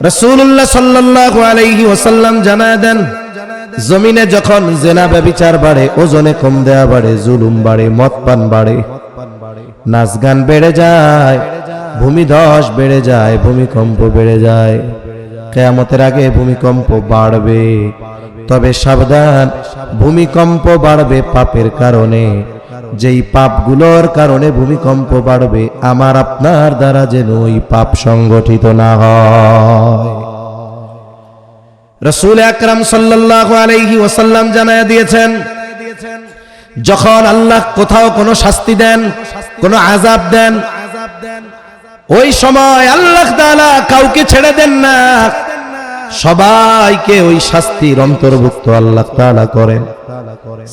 রাসূলুল্লাহ সাল্লাল্লাহু আলাইহি ওয়াসাল্লাম জানায় দেন, জমিনে যখন জিনা ব্যভিচার বাড়ে, ওজনে কম দেয়া বাড়ে, জুলুম বাড়ে, মদ পান বাড়ে, নাচ গান বেড়ে যায়, ভূমিধস বেড়ে যায়, ভূমিকম্প বেড়ে যায়। কিয়ামতের আগে ভূমিকম্প বাড়বে, তবে সাবধান, ভূমিকম্প বাড়বে পাপের কারণে। যেই পাপগুলোর কারণে ভূমিকম্প বাড়বে, আমার আপনার দ্বারা যেন ওই পাপ সংগঠিত না হয়। রাসূল আকরাম সাল্লাল্লাহু আলাইহি ওয়াসাল্লাম জানায়া দিয়েছেন, যখন আল্লাহ কোথাও কোনো শাস্তি দেন, কোনো আযাব দেন, ওই সময় আল্লাহ তাআলা কাউকে ছেড়ে দেন না, সবাইকে ওই শাস্তির অন্তর্ভুক্ত আল্লাহ তাআলা করেন।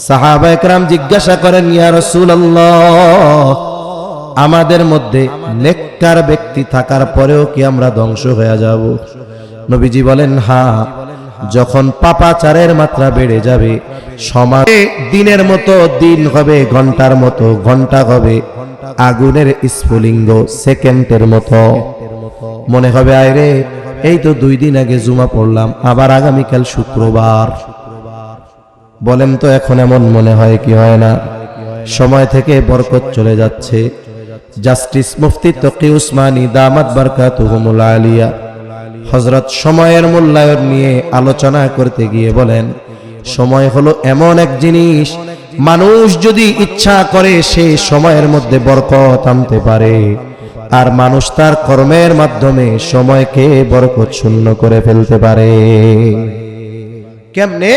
সাহাবায়ে কেরাম জিজ্ঞাসা করেন, ইয়া রাসূলুল্লাহ, আমাদের মধ্যে নেককার ব্যক্তি থাকার পরেও কি আমরা ধ্বংস হয়ে যাব? নবীজি বলেন, হ্যাঁ, যখন পাপাচারের মাত্রা বেড়ে যাবে, সমাজে দিনের মতো দিন হবে, ঘন্টার মতো ঘন্টা হবে, আগুনের স্ফুলিঙ্গ সেকেন্ডের মতো মনে হবে। আরে এই তো 2 দিন আগে জুমা পড়লাম, আবার আগামীকাল শুক্রবার। বলেন তো এখন এমন মনে হয় কি হয় না? সময় থেকে বরকত চলে যাচ্ছে। জাস্টিস মুফতি তকি উসমানী দামাত বারকাতুহুমুল আলিয়া হযরত সময়ের মূল্যায়ন নিয়ে আলোচনা করতে গিয়ে বলেন, সময় হলো এমন এক জিনিস, মানুষ যদি ইচ্ছা করে সে সময়ের মধ্যে বরকত আনতে পারে, আর মানুষ তার কর্মের মাধ্যমে সময়কে বরকত শূন্য করে ফেলতে পারে। কেমনে?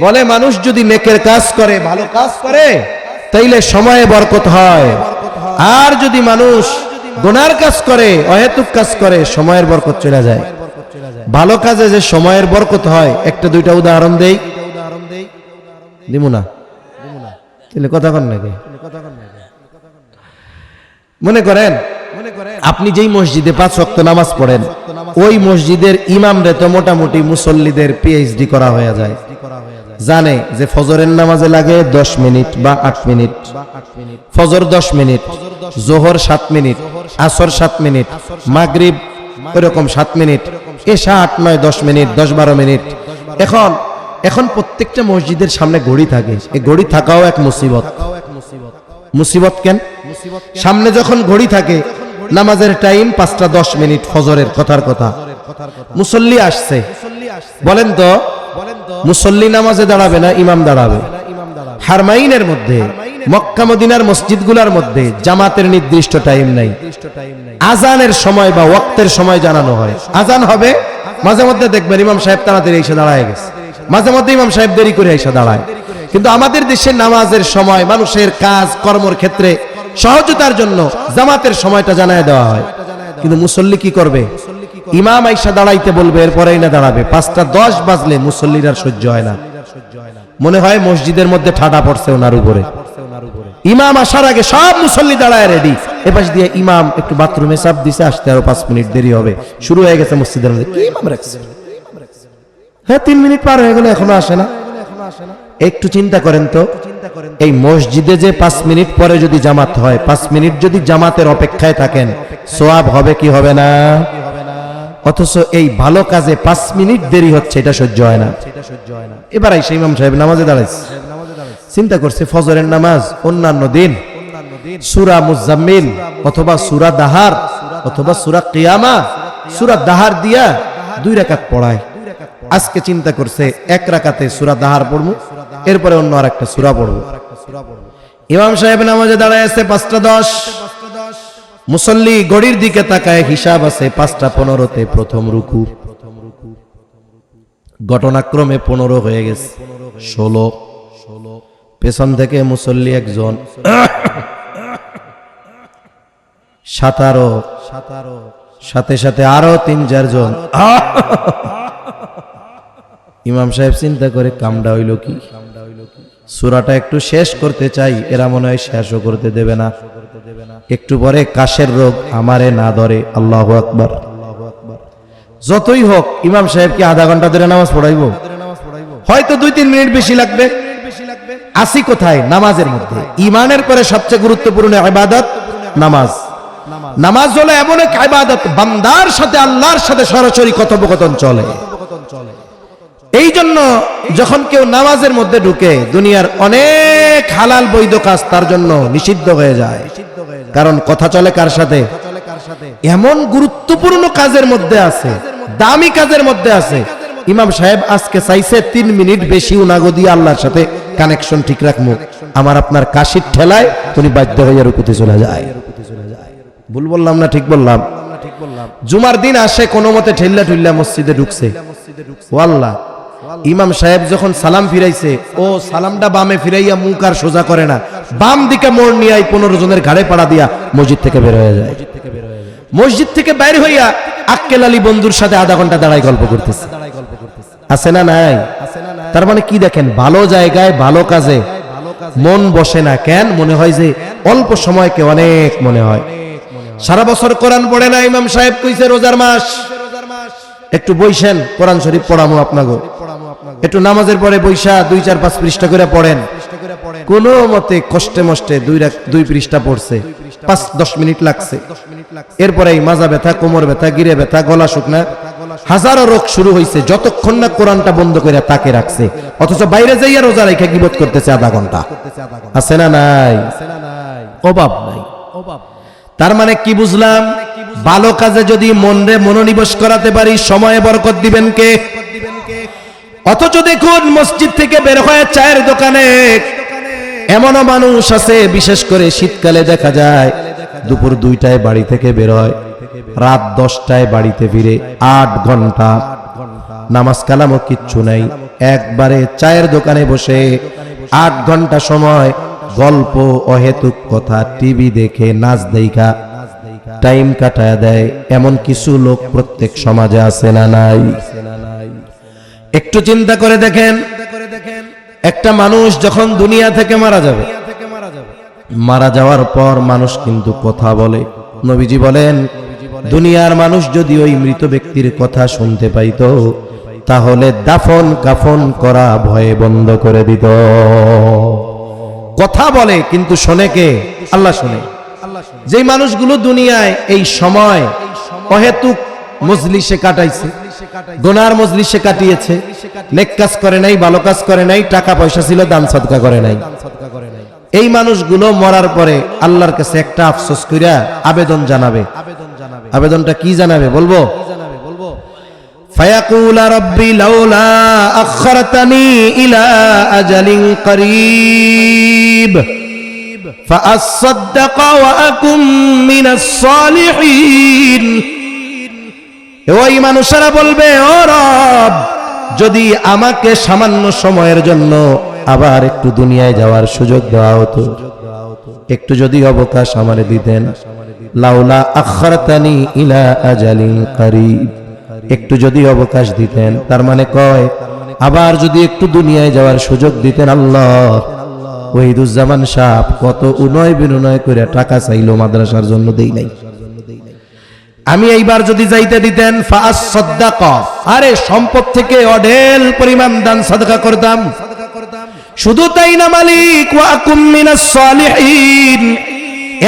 বলে, মানুষ যদি নেকের কাজ করে, ভালো কাজ করে, তাইলে সময়ে বরকত হয়, আর যদি মানুষ গুনার কাজ করে, অহেতুক কাজ করে, সময়ের বরকত চলে যায়। ভালো কাজে যে সময়ের বরকত হয়, একটা দুইটা উদাহরণ দেই। দিমু না? তাহলে কথা কন নাকি? মনে করেন আপনি যেই মসজিদে 5 ওয়াক্ত নামাজ পড়েন, ওই মসজিদের ইমামরে তো মোটামুটি মুসল্লিদের পিএইচডি করা হয়ে যায়। জানে যে ফজরের নামাজে লাগে 10 মিনিট বা 8 মিনিট, ফজর 10 মিনিট, জোহর 7 মিনিট, আসর 7 মিনিট, মাগরিব এরকম 7 মিনিট, এশা 8, 9, 10 মিনিট, 10-12 মিনিট। এখন প্রত্যেকটা মসজিদের সামনে ঘড়ি থাকে। এই ঘড়ি থাকাও এক মুসিবত। মুসিবত কেন? সামনে যখন ঘড়ি থাকে, নামাজের টাইম 5টা 10 মিনিট, ফজরের কথার কথা, মুসল্লি আসছে, বলেন তো মুসল্লি নামাজে দাঁড়াবে না ইমাম দাঁড়াবে? হারমাইনের মধ্যে, মক্কা মদিনার মসজিদগুলোর মধ্যে জামাতের নির্দিষ্ট টাইম নাই। আজানের সময় বা ওয়াক্তের সময় জানানো হয়। আজান হবে, মাঝে মধ্যে দেখবেন ইমাম সাহেব তাড়াতাড়ি এসে দাঁড়ায় গেছে, মাঝে মধ্যে ইমাম সাহেব দেরি করে এসে দাঁড়ায়। কিন্তু আমাদের দেশে নামাজের সময় মানুষের কাজ কর্মের ক্ষেত্রে সহজতার জন্য জামাতের সময়টা জানায় দেওয়া হয়। কিন্তু মুসল্লি কি করবে? ইমাম আইসা দাঁড়াইতে বলবে, এরপরেই না দাঁড়াবে। 5টা 10 বাজলে মুসল্লির আর সহ্য হয় না, মনে হয় মসজিদের মধ্যে ঠাডা পড়ছে ওনার উপরে। ইমাম আসার আগে সব মুসল্লি দাঁড়ায় রেডি। এপাশ দিয়ে ইমাম একটু বাথরুমে চাপ দিছে, আসতে আরো 5 মিনিট দেরি হবে, শুরু হয়ে গেছে মসজিদের মধ্যে। কি ইমাম রাখছে? হ্যাঁ, 3 মিনিট পার হয়ে গেল, এখনো আসে না। একটু চিন্তা করেন তো, এই মসজিদে যে 5 মিনিট পরে যদি জামাত হয়, 5 মিনিট যদি জামাতের অপেক্ষায় থাকেন, সওয়াব হবে কি হবে না? অথচ এই ভালো কাজে 5 মিনিট দেরি হচ্ছে, এটা সহ্য হয় না। এবার আইসা ইমাম সাহেব নামাজে দাঁড়াইছে, চিন্তা করছে ফজরের নামাজ অন্যান্য দিন সূরা মুজাম্মিল অথবা সূরা দাহার অথবা সূরা কিয়ামা, সূরা দাহার দিয়া 2 রাকাত পড়ায়। আজকে চিন্তা করছে 1 রাকাতে সূরা দাহার পড়বো, এরপরে অন্য আরেকটা সূরা পড়বো। ইমাম সাহেব নামাজে দাঁড়ায় আছে 5টা 10, মুসল্লি ঘড়ির দিকে তাকায়, হিসাব আছে 5টা 15তে প্রথম রুকু। ঘটনাক্রমে 15 হয়ে গেছে, 16। পেছন থেকে মুসল্লি একজন, 17, সাথে সাথে আরো 3-4 জন ইমাম সাহেব চিন্তা করে কামটা হইল কি, সূরাটা একটু শেষ করতে চাই, এরা মনে হয় শেষও করতে দেবে না। একটু পরে কাশের রোগ আমারে না ধরে। আল্লাহু আকবার। যতই হোক ইমাম সাহেব কি আধা ঘন্টা ধরে নামাজ পড়াইবো? হয়তো 2-3 মিনিট বেশি লাগবে। আসি কোথায়? নামাজের মধ্যে। ঈমানের পরে সবচেয়ে গুরুত্বপূর্ণ ইবাদত নামাজ। নামাজ হলো এমন এক ইবাদত, বান্দার সাথে আল্লাহর সাথে সরাসরি কথোপকথন চলে। এই জন্য যখন কেউ নামাজের মধ্যে ঢুকে, দুনিয়ার অনেক হালাল বৈধ কাজ তার জন্য নিষিদ্ধ হয়ে যায়। কারণ কথা চলে কার সাথে? এমন গুরুত্বপূর্ণ কাজের মধ্যে আছে, দামি কাজের মধ্যে আছে। ইমাম সাহেব আজকে চাইছে 3 মিনিট বেশি উনাগো দিয়ে আল্লাহর সাথে কানেকশন ঠিক রাখবো। আমার আপনার কাশির ঠেলায় উনি বাধ্য হয়ে রুকুতে চলে যায়। ভুল বললাম না ঠিক বললাম? জুমার দিন আসে কোনো মতে ঠেল্লা ঠুল্লা মসজিদে ঢুকছে। ও আল্লাহ, ইমাম সাহেব যখন সালাম ফিরাইছে, ও সালামটা বামে ফিরাইয়া মুখ আর সোজা করে না, বাম দিকে মোড় নিয়ে 15 জনের ঘাড়ে পাড়া দিয়া মসজিদ থেকে বের হয়ে যায়। মসজিদ থেকে বাইরে হইয়া আক্কেল আলী বন্ধুর সাথে আধা ঘন্টা দাঁড়ায় গল্প করতেছে। আছে না নাই? তার মানে কি দেখেন, ভালো জায়গায় ভালো কাজে মন বসে না কেন? মনে হয় যে অল্প সময়কে অনেক মনে হয়। সারা বছর কোরআন পড়ে না, ইমাম সাহেব কইছে রোজার মাস, একটু বইসেন কোরআন শরীফ পড়ামু আপনাগো। একটু নামাজের পরে বইসা 2-4-5 পৃষ্ঠা করে পড়েন। কোন মতে কষ্টে মষ্টে 2 পৃষ্ঠা পড়ছে, 5-10 মিনিট লাগছে। এরপরে মাজা ব্যথা, কোমর ব্যথা, গিরে ব্যথা, গলা শুকনা, হাজারো রোগ শুরু হয়েছে, যতক্ষণ না কোরআনটা বন্ধ করে তাকে রাখছে। অথচ বাইরে যাইয়া রোজা রেখে গিবত করতেছে আধা ঘন্টা। আছে না নাই? অভাব নাই। তার মানে কি বুঝলাম? ভালো কাজে যদি মনরে মনোনিবেশ করাতে পারি, সময়ে বরকত দিবেন কে? অথচ দেখুন মসজিদ থেকে বের হয়ে চায়ের দোকানে এমনও মানুষ আছে, বিশেষ করে শীতকালে দেখা যায় দুপুর 2টায় বাড়ি থেকে বের হয়, রাত 10টায় বাড়িতে ফিরে। 8 ঘন্টা নামাজ কালামও কিচ্ছু নাই, একবারে চায়ের দোকানে বসে 8 ঘন্টা সময় গল্প, অহেতুক কথা, টিভি দেখে, নাচ দেখা টাইম কাটায় দেয়। এমন কিছু লোক প্রত্যেক সমাজে আছে না নাই? একটু চিন্তা করে দেখেন, একটা মানুষ যখন দুনিয়া থেকে মারা যাবে, মারা যাওয়ার পর মানুষ কিন্তু কথা বলে। নবীজি বলেন, দুনিয়ার মানুষ যদি ওই মৃত ব্যক্তির কথা শুনতে পাইতো, তাহলে দাফন কাফন করা ভয়ে বন্ধ করে দিত। কথা বলে কিন্তু শোনে কে? আল্লাহ শোনে। যেই মানুষগুলো দুনিয়ায় এই সময় অহেতুক মজলিসে কাটাইছে, গুনার মজলিসে কাটিয়েছে, নেক কাজ করে নাই, ভালো কাজ করে নাই, টাকা পয়সা ছিল দান সদকা করে নাই, এই মানুষগুলো মরার পরে আল্লাহর কাছে একটা আফসোস কইরা আবেদন জানাবে। আবেদনটা কি জানাবে বলবো? ফায়াকুল রাব্বি লাউলা আখরতানি ইলা আজালিন করিব ফাআসাদদাক ওয়া আকুম মিনাস সালিহিন। ওই মানুষেরা বলবে, ও রব, যদি আমাকে সামান্য সময়ের জন্য আবার একটু দুনিয়ায় যাওয়ার সুযোগ দেওয়া হতো, একটু যদি অবকাশ আমারে দিতেন, লাউলা আখরতানি ইলা আজালিন করিব, একটু যদি অবকাশ দিতেন, তার মানে কয় আবার যদি একটু দুনিয়ায় যাওয়ার সুযোগ দিতেন। আল্লাহ, ওহিদুজ্জামান সাহেব কত উনয় বিনয় করে টাকা চাইলো, মাদ্রাসার জন্য দেই নাই, আমি এইবার যদি যাইতে দিতেন, ফাআসাদদাক, আরে সম্পদ থেকে অঢেল পরিমাণ দান সাদকা করতাম। শুধু তাই না মালিক, ওয়া আকুম মিনাস সালিহিন,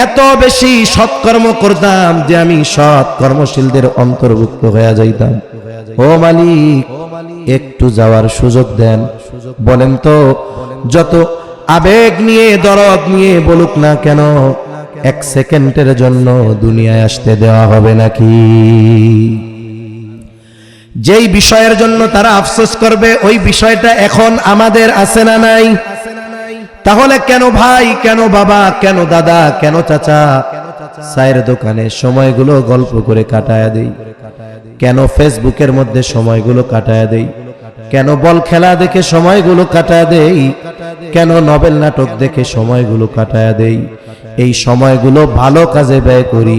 এত বেশি সৎকর্ম করতাম যে আমি সৎ কর্মশীলদের অন্তর্ভুক্ত হয়ে যাইতাম। ও মালিক, একটু যাওয়ার সুযোগ দেন। বলেন তো, যত আবেগ নিয়ে দরদ নিয়ে বলুক না কেন, 1 সেকেন্ডের জন্য দুনিয়ায় আসতে দেওয়া হবে নাকি? যেই বিষয়ের জন্য তারা আফসোস করবে, ওই বিষয়টা এখন আমাদের আছে না নাই? তাহলে কেন ভাই, কেন বাবা, কেন দাদা, কেন চাচা চায়ের দোকানে সময়গুলো গল্প করে কাটায়া দেই? কেন ফেসবুকের মধ্যে সময়গুলো কাটায়া দেই? কেন বল খেলা দেখে সময়গুলো কাটায়া দেই? কেন নভেল নাটক দেখে সময়গুলো কাটায়া দেই? এই সময়গুলো ভালো কাজে ব্যয় করি,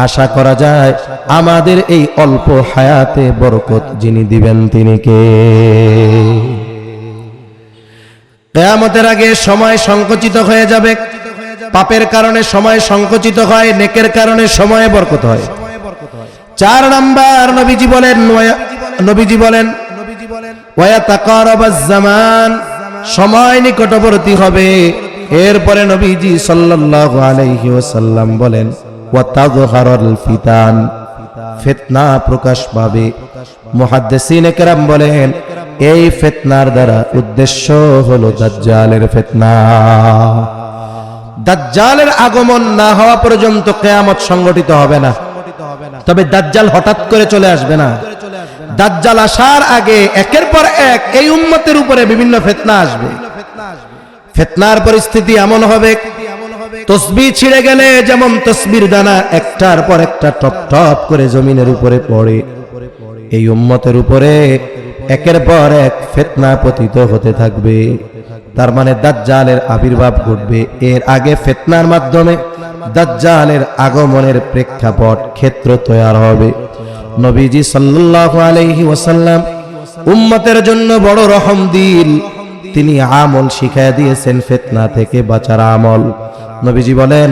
আশা করা যায় আমাদের এই অল্প হায়াতে বরকত যিনি দিবেন তিনি কে? কিয়ামতের আগে সময় সংকুচিত হয়ে যাবে। পাপের কারণে সময় সংকুচিত হয়, নেকের কারণে সময়ে বরকত হয়। 4 নাম্বার নবীজি বলেন ওয়া তাকারাবাজ জামান, সময় নিকটবর্তী হবে। এরপরে নবীজি সাল্লাল্লাহু আলাইহি ওয়াসাল্লাম বলেন ওয়া তাযহারুল ফিতান, ফিতনা প্রকাশ পাবে। মুহাদ্দিসিনে কেরাম বলেন এই ফিতনার দ্বারা উদ্দেশ্য হলো দাজ্জালের ফিতনা। দাজ্জালের আগমন না হওয়া পর্যন্ত কিয়ামত সংগঠিত হবে না। তবে দাজ্জাল হঠাৎ করে চলে আসবে না। দাজ্জাল আসার আগে একের পর এক এই উম্মতের উপরে বিভিন্ন ফিতনা আসবে। ফিতনার পরিস্থিতি এমন হবে, তসবিহ ছিঁড়ে গেলে যেমন তসবির দানা একটার পর একটা টপ টপ করে জমিনের উপরে পড়ে, এই উম্মতের উপরে একের পর এক ফিতনা পতিত হতে থাকবে। তার মানে দাজ্জালের আবির্ভাব ঘটবে। এর আগে ফিতনার মাধ্যমে দাজ্জালের আগমনের প্রেক্ষাপট ক্ষেত্র তৈরি হবে। নবীজি সাল্লাল্লাহু আলাইহি ওয়াসাল্লাম উম্মতের জন্য বড় রহম দিল, তিনি আমল শিখায়া দিয়েছেন ফিতনা থেকে বাঁচার আমল। নবীজি বলেন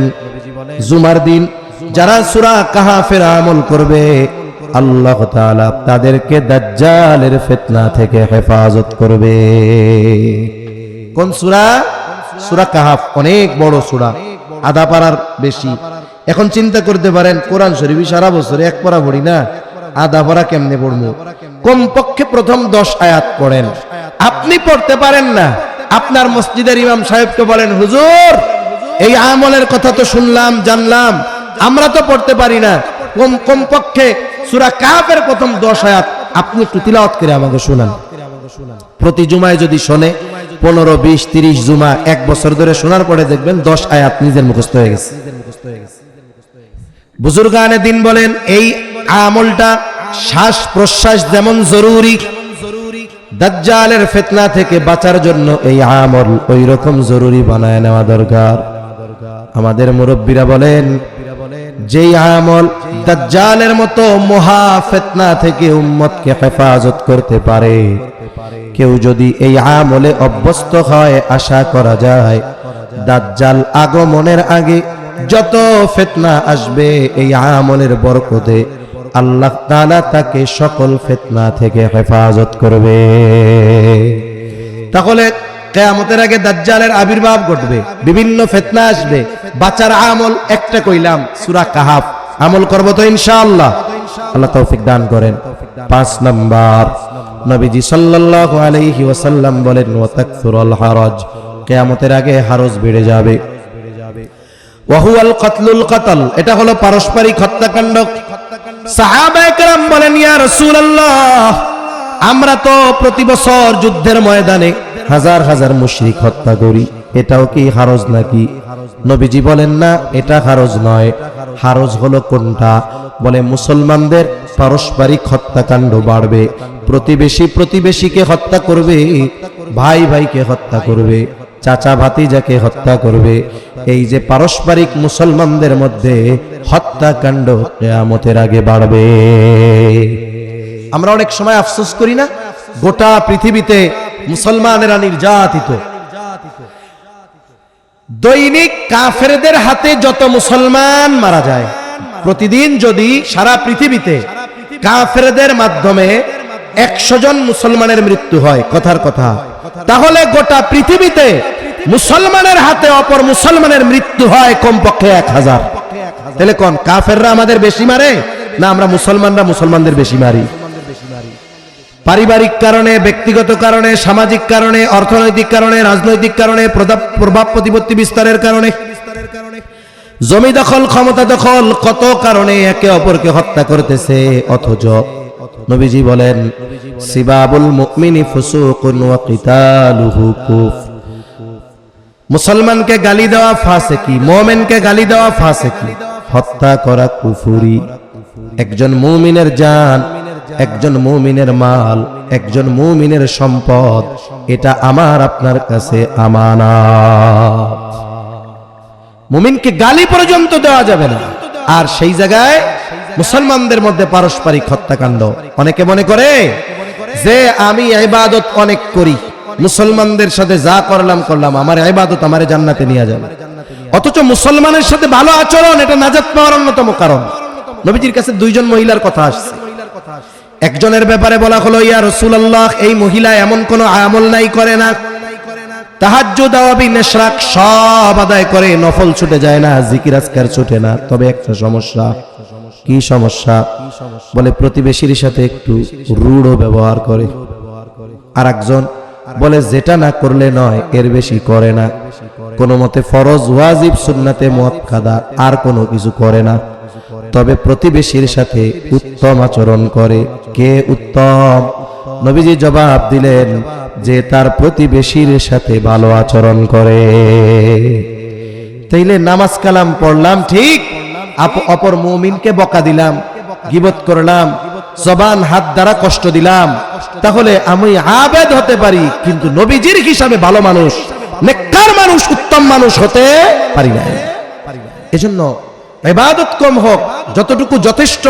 জুমার দিন যারা সূরা কাহাফের আমল করবে আল্লাহ তাআলা তাদেরকে দাজ্জালের ফিতনা থেকে হেফাজত করবে। কোন সূরা? সূরা কাহাফ, অনেক বড় সূরা, আধা পারার বেশি। এখন চিন্তা করতে পারেন কোরআন শরীফ সারা বছরে এক পারা পড়ি না, আধা পারা কেমনে পড়বো? কমপক্ষে প্রথম 10 আয়াত পড়েন। আপনি পড়তে পারেন না, আপনার মসজিদের ইমাম সাহেবকে বলেন হুজুর এই আমলের কথা তো শুনলাম জানলাম, আমরা তো পড়তে পারি না, কমপক্ষে সূরা কাহাফের প্রথম 10 আয়াত আপনি একটু তিলাওয়াত করে আমাকে শোনান। প্রতি জুমায় যদি শোনে 15, 20, 30 জুমা, 1 বছর ধরে শোনার পরে দেখবেন 10 আয়াত নিজের মুখস্থ হয়ে গেছে। বুজুর্গানে দিন বলেন এই আমলটা শ্বাস প্রশ্বাস যেমন জরুরি, দাজ্জালের ফিতনা থেকে বাঁচার জন্য এই আমল ওই রকম জরুরি বানায় নেওয়া দরকার। আমাদের মুরব্বীরা বলেন যেই আমল দাজ্জালের মতো মহা ফিতনা থেকে উম্মতকে হেফাজত করতে পারে, কেউ যদি এই আমলে অভ্যস্ত হয় আশা করা যায় দাজ্জাল আগমনের আগে যত ফিতনা আসবে এই আমলের বরকতে আল্লাহ তাআলা তাকে সকল ফিতনা থেকে হেফাজত করবে। তাহলে কিয়ামতের আগে দাজ্জালের আবির্ভাব ঘটবে, বিভিন্ন ফিতনা আসবে, বাঁচার আমল একটা কইলাম সূরা কাহাফ, আমল করব তো ইনশাআল্লাহ। আল্লাহ তৌফিক দান করেন। 5 নাম্বার নবীজি সাল্লাল্লাহু আলাইহি ওয়াসাল্লাম বলেন ওয়া তাকসুরুল হারাজ, কিয়ামতের আগে হারজ বেড়ে যাবে। ওয়া হুয়াল কাতলুল কাতল, এটা হলো পারস্পরিক হত্যাকাণ্ড। সাহাবায়ে কেরাম বলেন ইয়া রাসূলুল্লাহ আমরা তো প্রতি বছর যুদ্ধের ময়দানে হাজার হাজার মুশরিক হত্যা করি, এটাও কি হারজ নাকি? নবীজি বলেন না, এটা হারজ নয়। হারজ হলো কোনটা? বলে মুসলমানদের পারস্পরিক হত্যাকাণ্ড বাড়বে, প্রতিবেশী প্রতিবেশীকে হত্যা করবে, ভাই ভাইকে হত্যা করবে, চাচা ভাতিজাকে হত্যা করবে। এই যে পারস্পরিক মুসলমানদের মধ্যে হত্যাকাণ্ড কিয়ামতের আগে বাড়বে। আমরা অনেক সময় আফসোস করি না, গোটা পৃথিবীতে মুসলমানেরা নির্যাতিত। দৈনিক কাফেরদের হাতে যত মুসলমান মারা যায়, প্রতিদিন যদি সারা পৃথিবীতে কাফেরদের মাধ্যমে 100 জন মুসলমানের মৃত্যু হয়, কথার কথা, তাহলে গোটা পৃথিবীতে মুসলমানের হাতে অপর মুসলমানের মৃত্যু হয় কমপক্ষে 1000। তাহলে কোন কাফেররা আমাদের বেশি মারে না আমরা মুসলমানরা মুসলমানদের বেশি মারি? পারিবারিক কারণে, ব্যক্তিগত কারণে, সামাজিক কারণে, অর্থনৈতিক কারণে, রাজনৈতিক কারণে, প্রভাব প্রতিপত্তি বিস্তারের কারণে, জমি দখল, ক্ষমতা দখল, কত কারণে একে অপরকে হত্যা করতেছে। অথচ নবীজি বলেন সিবাবুল মুমিনি ফুসুকুন ওয়া কিতালুহু কুফর, মুসলমানকে গালি দেওয়া ফাসিকি, মুমিনকে গালি দেওয়া ফাসিকি, হত্যা করা কুফরি। একজন মুমিনের জান, একজন মুমিনের মাল, একজন মুমিনের সম্পদ, এটা আমার আপনার কাছে আমানত। মুমিনকে গালি পর্যন্ত দেওয়া যাবে না। আর সেই জায়গায় মুসলমানদের মধ্যে পারস্পরিক হত্যাকাণ্ড। অনেকে মনে করে যে আমি ইবাদত অনেক করি, মুসলমানদের সাথে যা করলাম আমার ইবাদত আমারে জান্নাতে নিয়ে যাবে, অথচ মুসলমানের সাথে ভালো আচরণ এটা নাজাত পাওয়ার অন্যতম কারণ। নবীজির কাছে দুইজন মহিলার কথা আসছে। একজনের ব্যাপারে বলা হলো, ইয়া রাসূলুল্লাহ, এই মহিলা এমন কোন আমল নাই করে না, তাহাজ্জুদ ওয়াবি নিশরাক সব আদায় করে, নফল ছুটে যায় না, জিকির আজকার ছুটে না, তবে একটা সমস্যা। কি সমস্যা? বলে প্রতিবেশীর সাথে একটু রূঢ় ব্যবহার করে। আর একজন বলে যেটা না করলে নয় এর বেশি করে না, কোনো মতে ফরজ ওয়াজিব সুন্নাতে মুআক্কাদা আর কোনো কিছু করে না, তবে প্রতিবেশীর সাথে উত্তম আচরণ করে। কে উত্তম? নবীজি জবাব দিলেন যে তার প্রতিবেশীর সাথে ভালো আচরণ করে। তাইলে নামাজ কালাম পড়লাম ঠিক, অপর মুমিনকে বকা দিলাম, গীবত করলাম, জবান হাত দ্বারা কষ্ট দিলাম, তাহলে আমি আবেদ হতে পারি, কিন্তু নবীজির হিসাবে ভালো মানুষ, নেককার মানুষ, উত্তম মানুষ হতে পারি না। এজন্য ইবাদত কম হোক, যতটুকু যথেষ্ট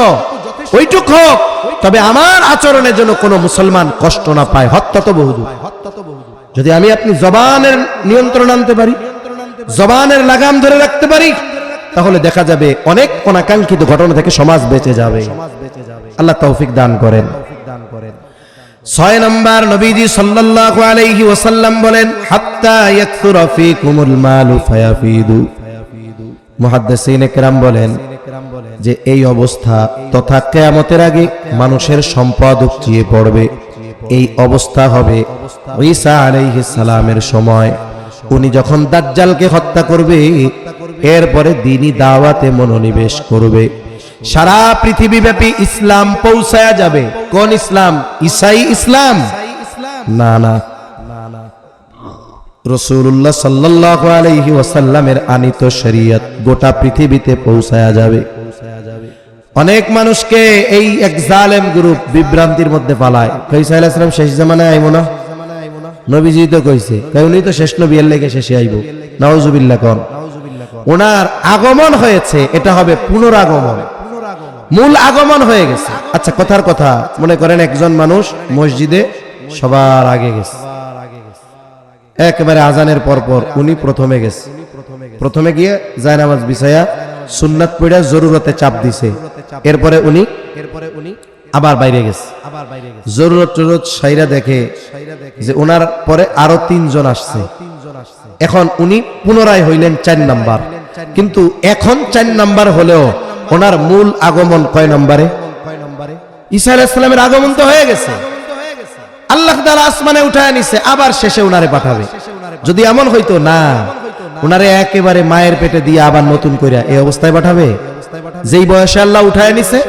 ওইটুকু হোক, তবে আমার আচরণের জন্য কোনো মুসলমান কষ্ট না পায়। হত্যা তো বহুদূর। যদি আমি আপনি জবানের নিয়ন্ত্রণ আনতে পারি, জবানের লাগাম ধরে রাখতে পারি, তাহলে দেখা যাবে অনেক অনাকাঙ্ক্ষিত ঘটনা থেকে সমাজ বেঁচে যাবে। আল্লাহ তৌফিক দান করেন। 6 নম্বর, নবীজি সাল্লাল্লাহু আলাইহি ওয়াসাল্লাম বলেন, হাত্তা ইয়াকসুরা ফীকুমুল মালু ফায়াফিদু। মুহাদ্দিসিনে কেরাম বলেন যে এই অবস্থা তথা কিয়ামতের আগে মানুষের সম্পদ উপচিয়ে পড়বে। এই অবস্থা হবে ঈসা আলাইহিস সালামের সময়। উনি যখন দাজ্জালকে হত্যা করবে, এরপরে দ্বীনি দাওয়াতে মনোনিবেশ করবে, সারা পৃথিবীব্যাপী ইসলাম পৌঁছায়া যাবে। কোন ইসলাম? ঈসাই ইসলাম? না না, রাসূলুল্লাহ সাল্লাল্লাহু আলাইহি ওয়াসাল্লামের আনিত শরীয়ত গোটা পৃথিবীতে পৌঁছায়া যাবে। অনেক মানুষকে এই এক জালেম গ্রুপ বিভ্রান্তির মধ্যে পালায়। ঈসা আলাইহিস সালাম শেষ জামানায় আইব না? নবীজি তো কইছে, উনি তো শেষ নবী, এর লেগে শেষে আইব। নাউজুবিল্লাহ কোন। ওনার আগমন হয়েছে, এটা হবে পুনরাগমন, মূল আগমন হয়ে গেছে। আচ্ছা, কথার কথা, মনে করেন একজন মানুষ মসজিদে সবার আগে গেছে, একেবারে আজানের পরপর উনি প্রথমে গেছে, প্রথমে গিয়ে জায়নামাজ বিছায়া সুন্নাত পড়া জরুরতে চাপ দিছে, এরপরে উনি আবার বাইরে গেছে, জরুরত টরুরত সাইরা দেখে যে ওনার পরে আরো 3 জন আসছে। এখন উনি পুনরায় হইলেন 4 নাম্বার, কিন্তু এখন 4 নাম্বার হলেও ওনার মূল আগমন কয় নম্বরে? ঈসা আলাইহিস সালামের আগমন তো হয়ে গেছে, আল্লাহ তাআলা আসমানে উঠায় নিছে, আবার শেষে উনারে পাঠাবে। যদি এমন হইতো না, উনারে একেবারে মায়ের পেটে দিয়ে আবার নতুন কইরা এই অবস্থায় পাঠাবে, যেই বয়সে আল্লাহ উঠায় নিছে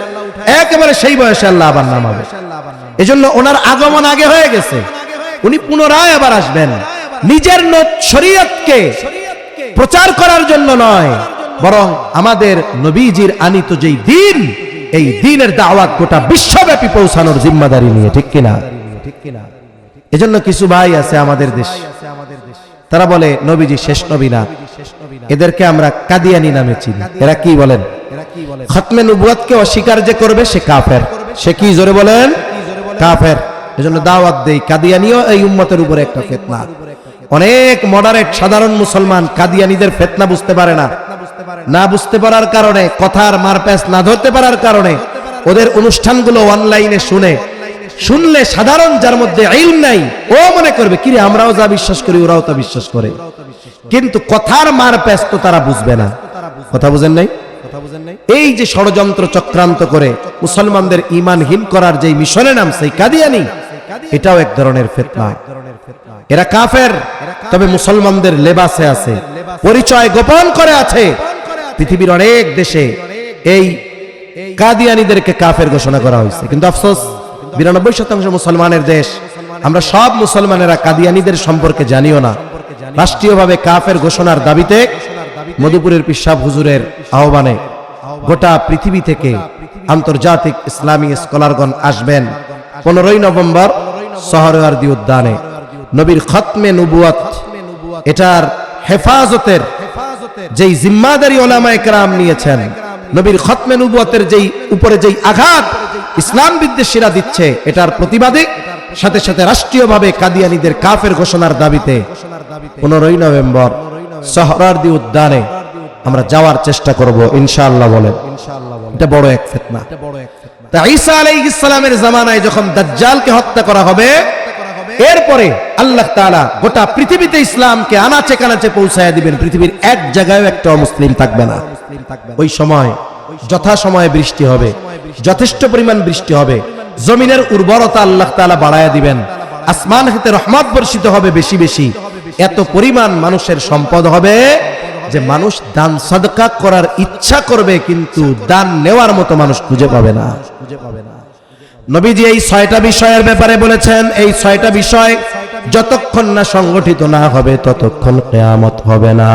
একেবারে সেই বয়সে আল্লাহ আবার নামাবে। এজন্য ওনার আগমন আগে হয়ে গেছে, উনি পুনরায় আবার আসবেন, নিজের শরীয়তকে প্রচার করার জন্য নয়, বরং আমাদের নবীজির আনিত যেই দিন, এই দিনের দাওয়াত গোটা বিশ্বব্যাপী পৌঁছানোর জিম্মাদারি নিয়ে। ঠিক কিনা? এজন্য কিছু ভাই আছে আমাদের দেশ, তারা বলে নবীজি শেষ নবী না, এদেরকে আমরা কাদিয়ানী নামে চিনি। এরা কি বলেন? খতমে নবুয়তকে অস্বীকার যে করবে সে কাফের। সে কি? জোরে বলেন, কাফের। এজন্য দাওয়াত দেই, কাদিয়ানীও এই উম্মতের উপরে একটা ফিতনা। অনেক মডারেট সাধারণ মুসলমান কাদিয়ানীদের ফিতনা বুঝতে পারে না, না বুঝতে পারার কারণে, কথার মারপ্যাচ না ধরতে পারার কারণে ওদের অনুষ্ঠানগুলো অনলাইনে শুনলে সাধারণ যার মধ্যে ইলম নাই ও মনে করবে কিরে আমরাও যা বিশ্বাস করি ওরাও তা বিশ্বাস করে, কিন্তু কথার মারপ্যাচ তো তারা বুঝবে না। কথা বুঝেন নাই? এই যে ষড়যন্ত্র চক্রান্ত করে মুসলমানদের ঈমানহীন করার যে মিশনে নামছে কাদিয়ানী, এটাও এক ধরনের ফিতনা। এরা কাফের, তবে মুসলমানদের লেবাসে আছে, পরিচয় গোপন করে আছে। পৃথিবীর অনেক দেশে এই কাদিয়ানীদেরকে কাফের ঘোষণা করা হয়েছে, কিন্তু আফসোস 92% মুসলমানের দেশ, আমরা সব মুসলমানেরা কাদিয়ানীদের সম্পর্কে জানিও না। রাষ্ট্রীয়ভাবে কাফের ঘোষণার দাবিতে মধুপুরের পিসাব হুজুরের আহ্বানে গোটা পৃথিবী থেকে আন্তর্জাতিক ইসলামী স্কলারগণ আসবেন 15 নভেম্বর সোহরাওয়ার্দী উদ্যানে। নবীর খতমে নবুয়ত এটার হেফাজতের যেই জিম্মাদারি উলামায়ে কেরাম নিয়েছেন, নবীর খতমে নবুয়তের যেই উপরে যেই আঘাত ইসলাম বিদ্বেষীরা দিচ্ছে, এটার প্রতিবাদে সাথে সাথে রাষ্ট্রীয়ভাবে কাদিয়ানীদের কাফের ঘোষণার দাবিতে 15 নভেম্বর সোহরাওয়ার্দী উদ্যানে আমরা যাওয়ার চেষ্টা করব ইনশাআল্লাহ। বলেন এটা বড় এক ফিতনা। তা ঈসা আলাইহিস সালামের জামানায় যখন দাজ্জালকে হত্যা করা হবে, এরপরে আল্লাহ তাআলা গোটা পৃথিবীতে ইসলামকে আনাচে কানাচে পৌঁছায়া দিবেন, পৃথিবীর এক জায়গায় একটা মুসলিম থাকবে না। ওই সময় যথাসময়ে বৃষ্টি হবে, যথেষ্ট পরিমাণ বৃষ্টি হবে, জমিনের উর্বরতা আল্লাহ তাআলা বাড়ায়া দিবেন, আসমান হতে রহমত বর্ষিত হবে বেশি বেশি, এত পরিমাণ মানুষের সম্পদ হবে যে মানুষ দান সাদকা করার ইচ্ছা করবে, কিন্তু দান নেওয়ার মতো মানুষ খুঁজে পাবে না। নবীজি এই 6টা বিষয়ের ব্যাপারে বলেছেন, এই 6টা বিষয় যতক্ষণ না সংগঠিত না হবে ততক্ষণ কিয়ামত হবে না।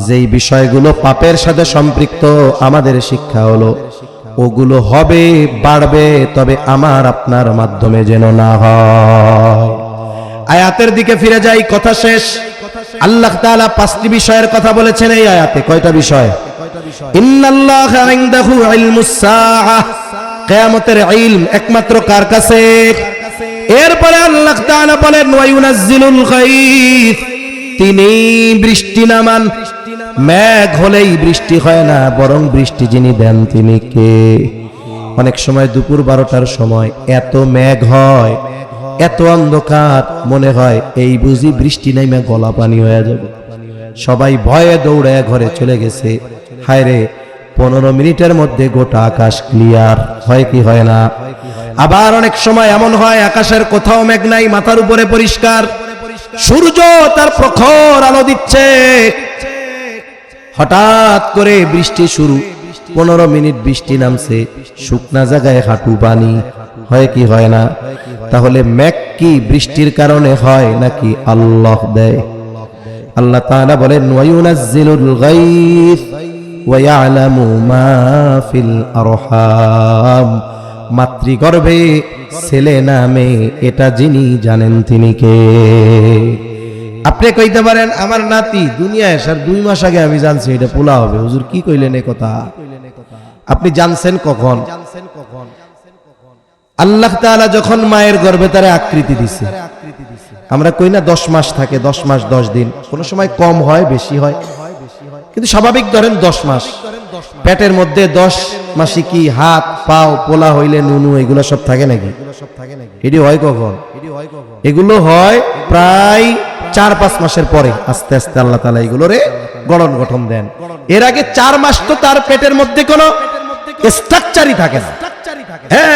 যেই বিষয়গুলো পাপের সাথে সম্পৃক্ত, আমাদের শিক্ষা হলো ওগুলো হবে, বাড়বে, তবে আমার আপনার মাধ্যমে যেন না হয়। আয়াতের দিকে ফিরে যাই, কথা শেষ। আল্লাহ তাআলা 5টি বিষয়ের কথা বলেছেন এই আয়াতে। কয়টা বিষয়? ইন্নাল্লাহা ইনদাহু ইলমুস সাআহ, কিয়ামতের ইলম একমাত্র কার কাছে? এরপরে আল্লাহ তাআলা বলেন ওয়া ইউনাজ্জিলুল গায়থ, তিনি বৃষ্টি নামান। মেঘ হলেই বৃষ্টি হয় না, বরং বৃষ্টি যিনি দেন তিনি কে? অনেক সময় দুপুর 12টার সময় এত মেঘ হয়, এত অন্ধকার, মনে হয় এই বুঝি বৃষ্টি নাইমা গলা পানি হয়ে যাবে। সবাই ভয়ে দৌড়ায় ঘরে চলে গেছে। হায় রে, 15 মিনিটের মধ্যে গোটা আকাশ ক্লিয়ার হয় কি হয় না? আবার অনেক সময় এমন হয় আকাশের কোথাও মেঘ নাই, মাথার উপরে পরিষ্কার, সূর্য তার প্রখর আলো দিচ্ছে, হঠাৎ করে বৃষ্টি শুরু। 15 মিনিট বৃষ্টি নামছে, শুকনা জায়গায় হাঁটু পানি, হয় কি হয় না? তাহলে মেঘ কি বৃষ্টির কারণে হয় নাকি আল্লাহ দেয়? আল্লাহ তাআলা বলেন ওয়া ইউনাজ্জিলুল গায়থ ওয়া ইয়ালামু মা ফিল আরহাম, মাতৃগর্ভে ছেলে না মেয়ে এটা যিনি জানেন তিনি কে? আপনি কইতে পারেন আমার নাতি দুনিয়ায় আসার 2 মাস আগে আমি জানছি এটা পোলা হবে। হুজুর কি কইলেন এই কথা? আপনি জানছেন কখন? আল্লাহ তাআলা যখন মায়ের গর্ভে তারে আকৃতি দিছে। আমরা কই না 10 মাস থাকে, 10 মাস 10 দিন, কোন সময় কম হয় বেশি হয়, কিন্তু স্বাভাবিক ধরেন 10 মাস। পেটের মধ্যে 10 মাসে কি হাত পাও পোলা হইলে নুনু এগুলো সব থাকে নাকি? এটি হয় কখন? এগুলো হয় প্রায় 4-5 মাসের পরে আস্তে আস্তে আল্লাহ তাআলা এগুলোরে গঠন দেন। এর আগে 4 মাস তো তার পেটের মধ্যে কোনো স্ট্রাকচারই থাকে না,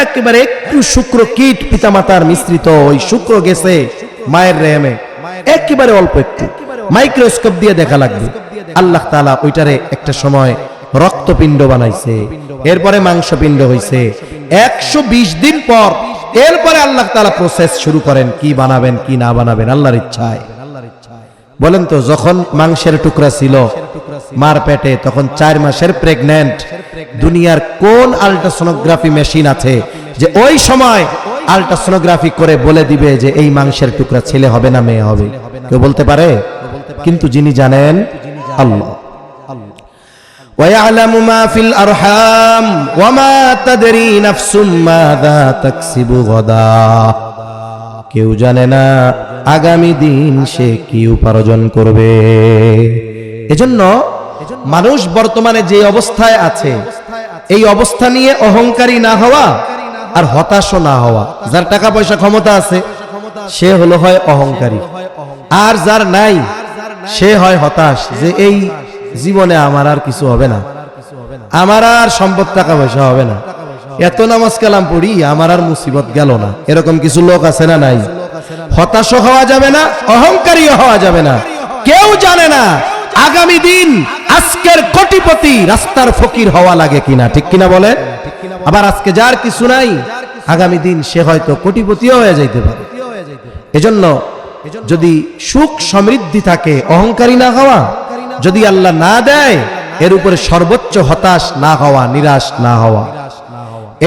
একেবারে একটু শুক্র কীট পিতামাতার মিশ্রিত, ওই শুক্র গেছে মায়ের রেহেমে, একেবারে অল্প একটু, মাইক্রোস্কোপ দিয়ে দেখা লাগবে। আল্লাহ তাআলা ওইটারে একটা সময় রক্তপিণ্ড বানাইছে, এরপরে মাংসপিণ্ড হইছে। 120 দিন পর এরপরে আল্লাহ তাআলা প্রসেস শুরু করেন, কি বানাবেন কি না বানাবেন আল্লাহর ইচ্ছায়। বলেন তো, যখন মাংসের টুকরা ছিল মার পেটে, তখন 4 মাসের প্রেগন্যান্ট, দুনিয়ার কোন আল্ট্রাসোনোগ্রাফি মেশিন আছে যে ওই সময় আল্ট্রাসোনোগ্রাফি করে বলে দিবে যে এই মাংসের টুকরা ছেলে হবে না মেয়ে হবে? কেউ বলতে পারে? কিন্তু যিনি জানেন আল্লাহ। وَيَعْلَمُ مَا فِي الْأَرْحَامِ وَمَا تَدْرِي نَفْسٌ مَاذَا تَكْسِبُ غَدًا, কেউ জানে না আগামী দিন সে কি উপার্জন করবে। এজন্য মানুষ বর্তমানে যে অবস্থায় আছে, এই অবস্থা নিয়ে অহংকারী না হওয়া আর হতাশ না হওয়া। যার টাকা পয়সা ক্ষমতা আছে সে হলো হয় অহংকারী, আর যার নাই সে হয় হতাশ, যে এই জীবনে আমার আর কিছু হবে না, আমার আর সম্পদ টাকা পয়সা হবে না, এত নামাজ কালাম পড়ি আমার আর মুসিবত গেল না। এরকম কিছু লোক আছে না নাই? হতাশ হওয়া যাবে না, অহংকারী হওয়া যাবে না। কেউ জানে না আগামী দিন আজকের কোটিপতি রাস্তার ফকির হওয়া লাগে কিনা, ঠিক কিনা বলে? আবার আজকে যার কিছু নাই আগামী দিন সে হয়তো কোটিপতিও হয়ে যাইতে পারে। এজন্য যদি সুখ সমৃদ্ধি থাকে অহংকারী না হওয়া, যদি আল্লাহ না দেয় এর উপরে সর্বোচ্চ হতাশ না হওয়া, নিরাশ না হওয়া।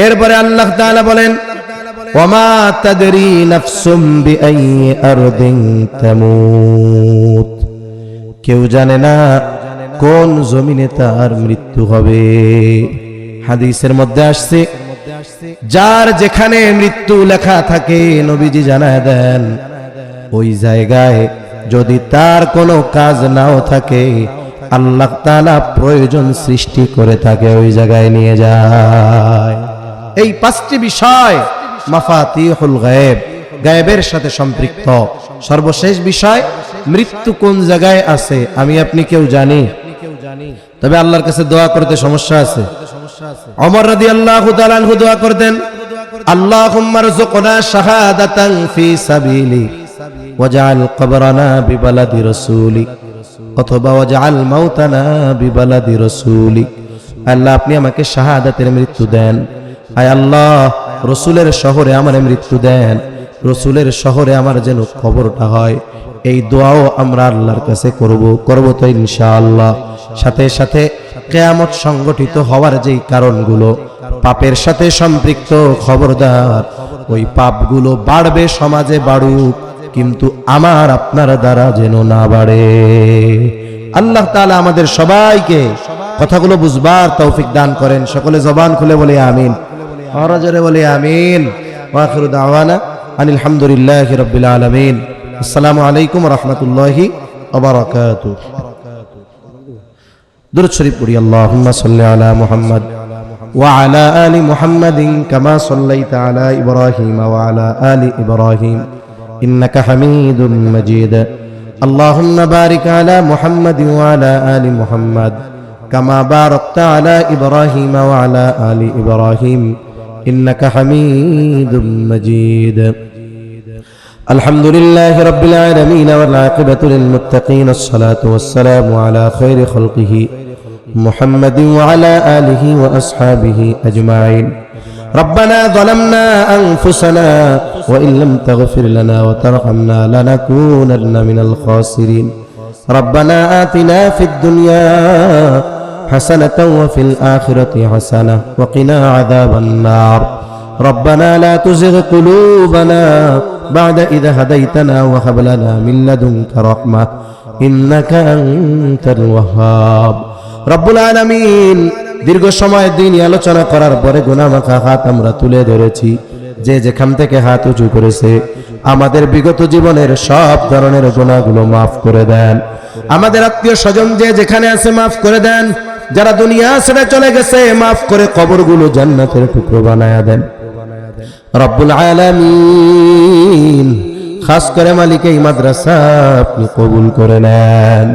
এরপরে আল্লাহ তাআলা বলেন ওয়ামা তাদরি নাফসুম বিআইয়ি আরদিন তামুত, কেউ জানে না কোন জমিনে তার মৃত্যু হবে। হাদিসের মধ্যে আসছে, যার যেখানে মৃত্যু লেখা থাকে নবীজি জানায় দেন, ওই জায়গায় যদি তার কোনো কাজ নাও থাকে, আল্লাহ তাআলা প্রয়োজন সৃষ্টি করে থাকে ওই জায়গায় নিয়ে যায়। এই পাঁচটি বিষয় মাফাতিহুল গায়েব, গায়েবের সাথে সম্পৃক্ত। সর্বশেষ বিষয়, মৃত্যু কোন জায়গায় আছে আমি আপনি কেউ জানি, তবে আল্লাহর কাছে দোয়া করতে সমস্যা আছে। ওমর রাদিয়াল্লাহু তাআলা আনহু দোয়া করতেন, আল্লাহুম্মা রযুকনা শাহাদাতান ফি সাবিলি ওয়াজআল কবরানা বিবালাদি রাসূলিক, অথবা ওয়াজআল মাউতানা বিবালাদি রাসূলিক। আল্লাহ আপনি আমাকে শাহাদাতের মৃত্যু দেন, আয় আল্লাহ রাসূলের শহরে আমার মৃত্যু দেন, রাসূলের শহরে আমার যেন কবরটা হয়। এই দোয়াও আমরা আল্লাহর কাছে করব তো ইনশাআল্লাহ। সাথে সাথে কিয়ামত সংগঠিত হওয়ার যেই কারণগুলো পাপের সাথে সম্পৃক্ত, খবরদার ওই পাপগুলো বাড়বে, সমাজে বাড়ুক, কিন্তু আমার আপনার দ্বারা যেন না বাড়ে। আল্লাহ তাআলা আমাদের সবাইকে কথাগুলো বুঝবার তৌফিক দান করেন। সকলে জবান খুলে বলে আমিন, আর জোরে বলে আমিন। ওয়া আখিরু দাওয়ানা আনিল হামদুলিল্লাহি রাব্বিল আলামিন। আসসালামু আলাইকুম ওয়া রাহমাতুল্লাহি ওয়া বারাকাতুহু। দুরূদ শরীফ পড়ি। আল্লাহুম্মা সাল্লি আলা মুহাম্মাদ ওয়া আলা আলি মুহাম্মাদিন কামা সাল্লাইতা আলা ইব্রাহিম ওয়া আলা আলি ইব্রাহিম ইন্নাকা হামিদুম মাজিদ। আল্লাহুম্মা বারিক আলা মুহাম্মাদিন ওয়া আলা আলি মুহাম্মাদ কামা বারাকতা আলা ইব্রাহিম ওয়া আলা আলি ইব্রাহিম ইন্নাকা হামিদুম মাজিদ। আলহামদুলিল্লাহি রাব্বিল আলামিন ওয়াল আকিবাতু লিল মুত্তাকিন। আসসালাতু ওয়াসসালামু আলা খায়রি খালকিহি মুহাম্মাদিন ওয়া আলা আলিহি ওয়া আসহাবিহি আজমাইন। ربنا ظلمنا أنفسنا وإن لم تغفر لنا وترحمنا لنكونن من الخاسرين. ربنا آتنا في الدنيا حسنة وفي الآخرة حسنة وقنا عذاب النار. ربنا لا تزغ قلوبنا بعد إذ هديتنا وهب لنا من لدنك رحمة إنك أنت الوهاب. رب العالمين দীর্ঘ সময় দিন আলোচনা করার পরে গুনাহমাখা হাত আমরা তুলে ধরেছি। যে যেখান থেকে হাত উঁচু করেছে আমাদের বিগত জীবনের সব ধরনের গুনাহগুলো মাফ করে দেন। আমাদের আত্মীয় স্বজন যে যেখানে আছে মাফ করে দেন। যারা দুনিয়া ছেড়ে চলে গেছে মাফ করে কবরগুলো জান্নাতের টুকরো বানায়া দেন রব্বুল আলামিন। খাস করে মালিক এই মাদ্রাসা আপনি কবুল করে নেন।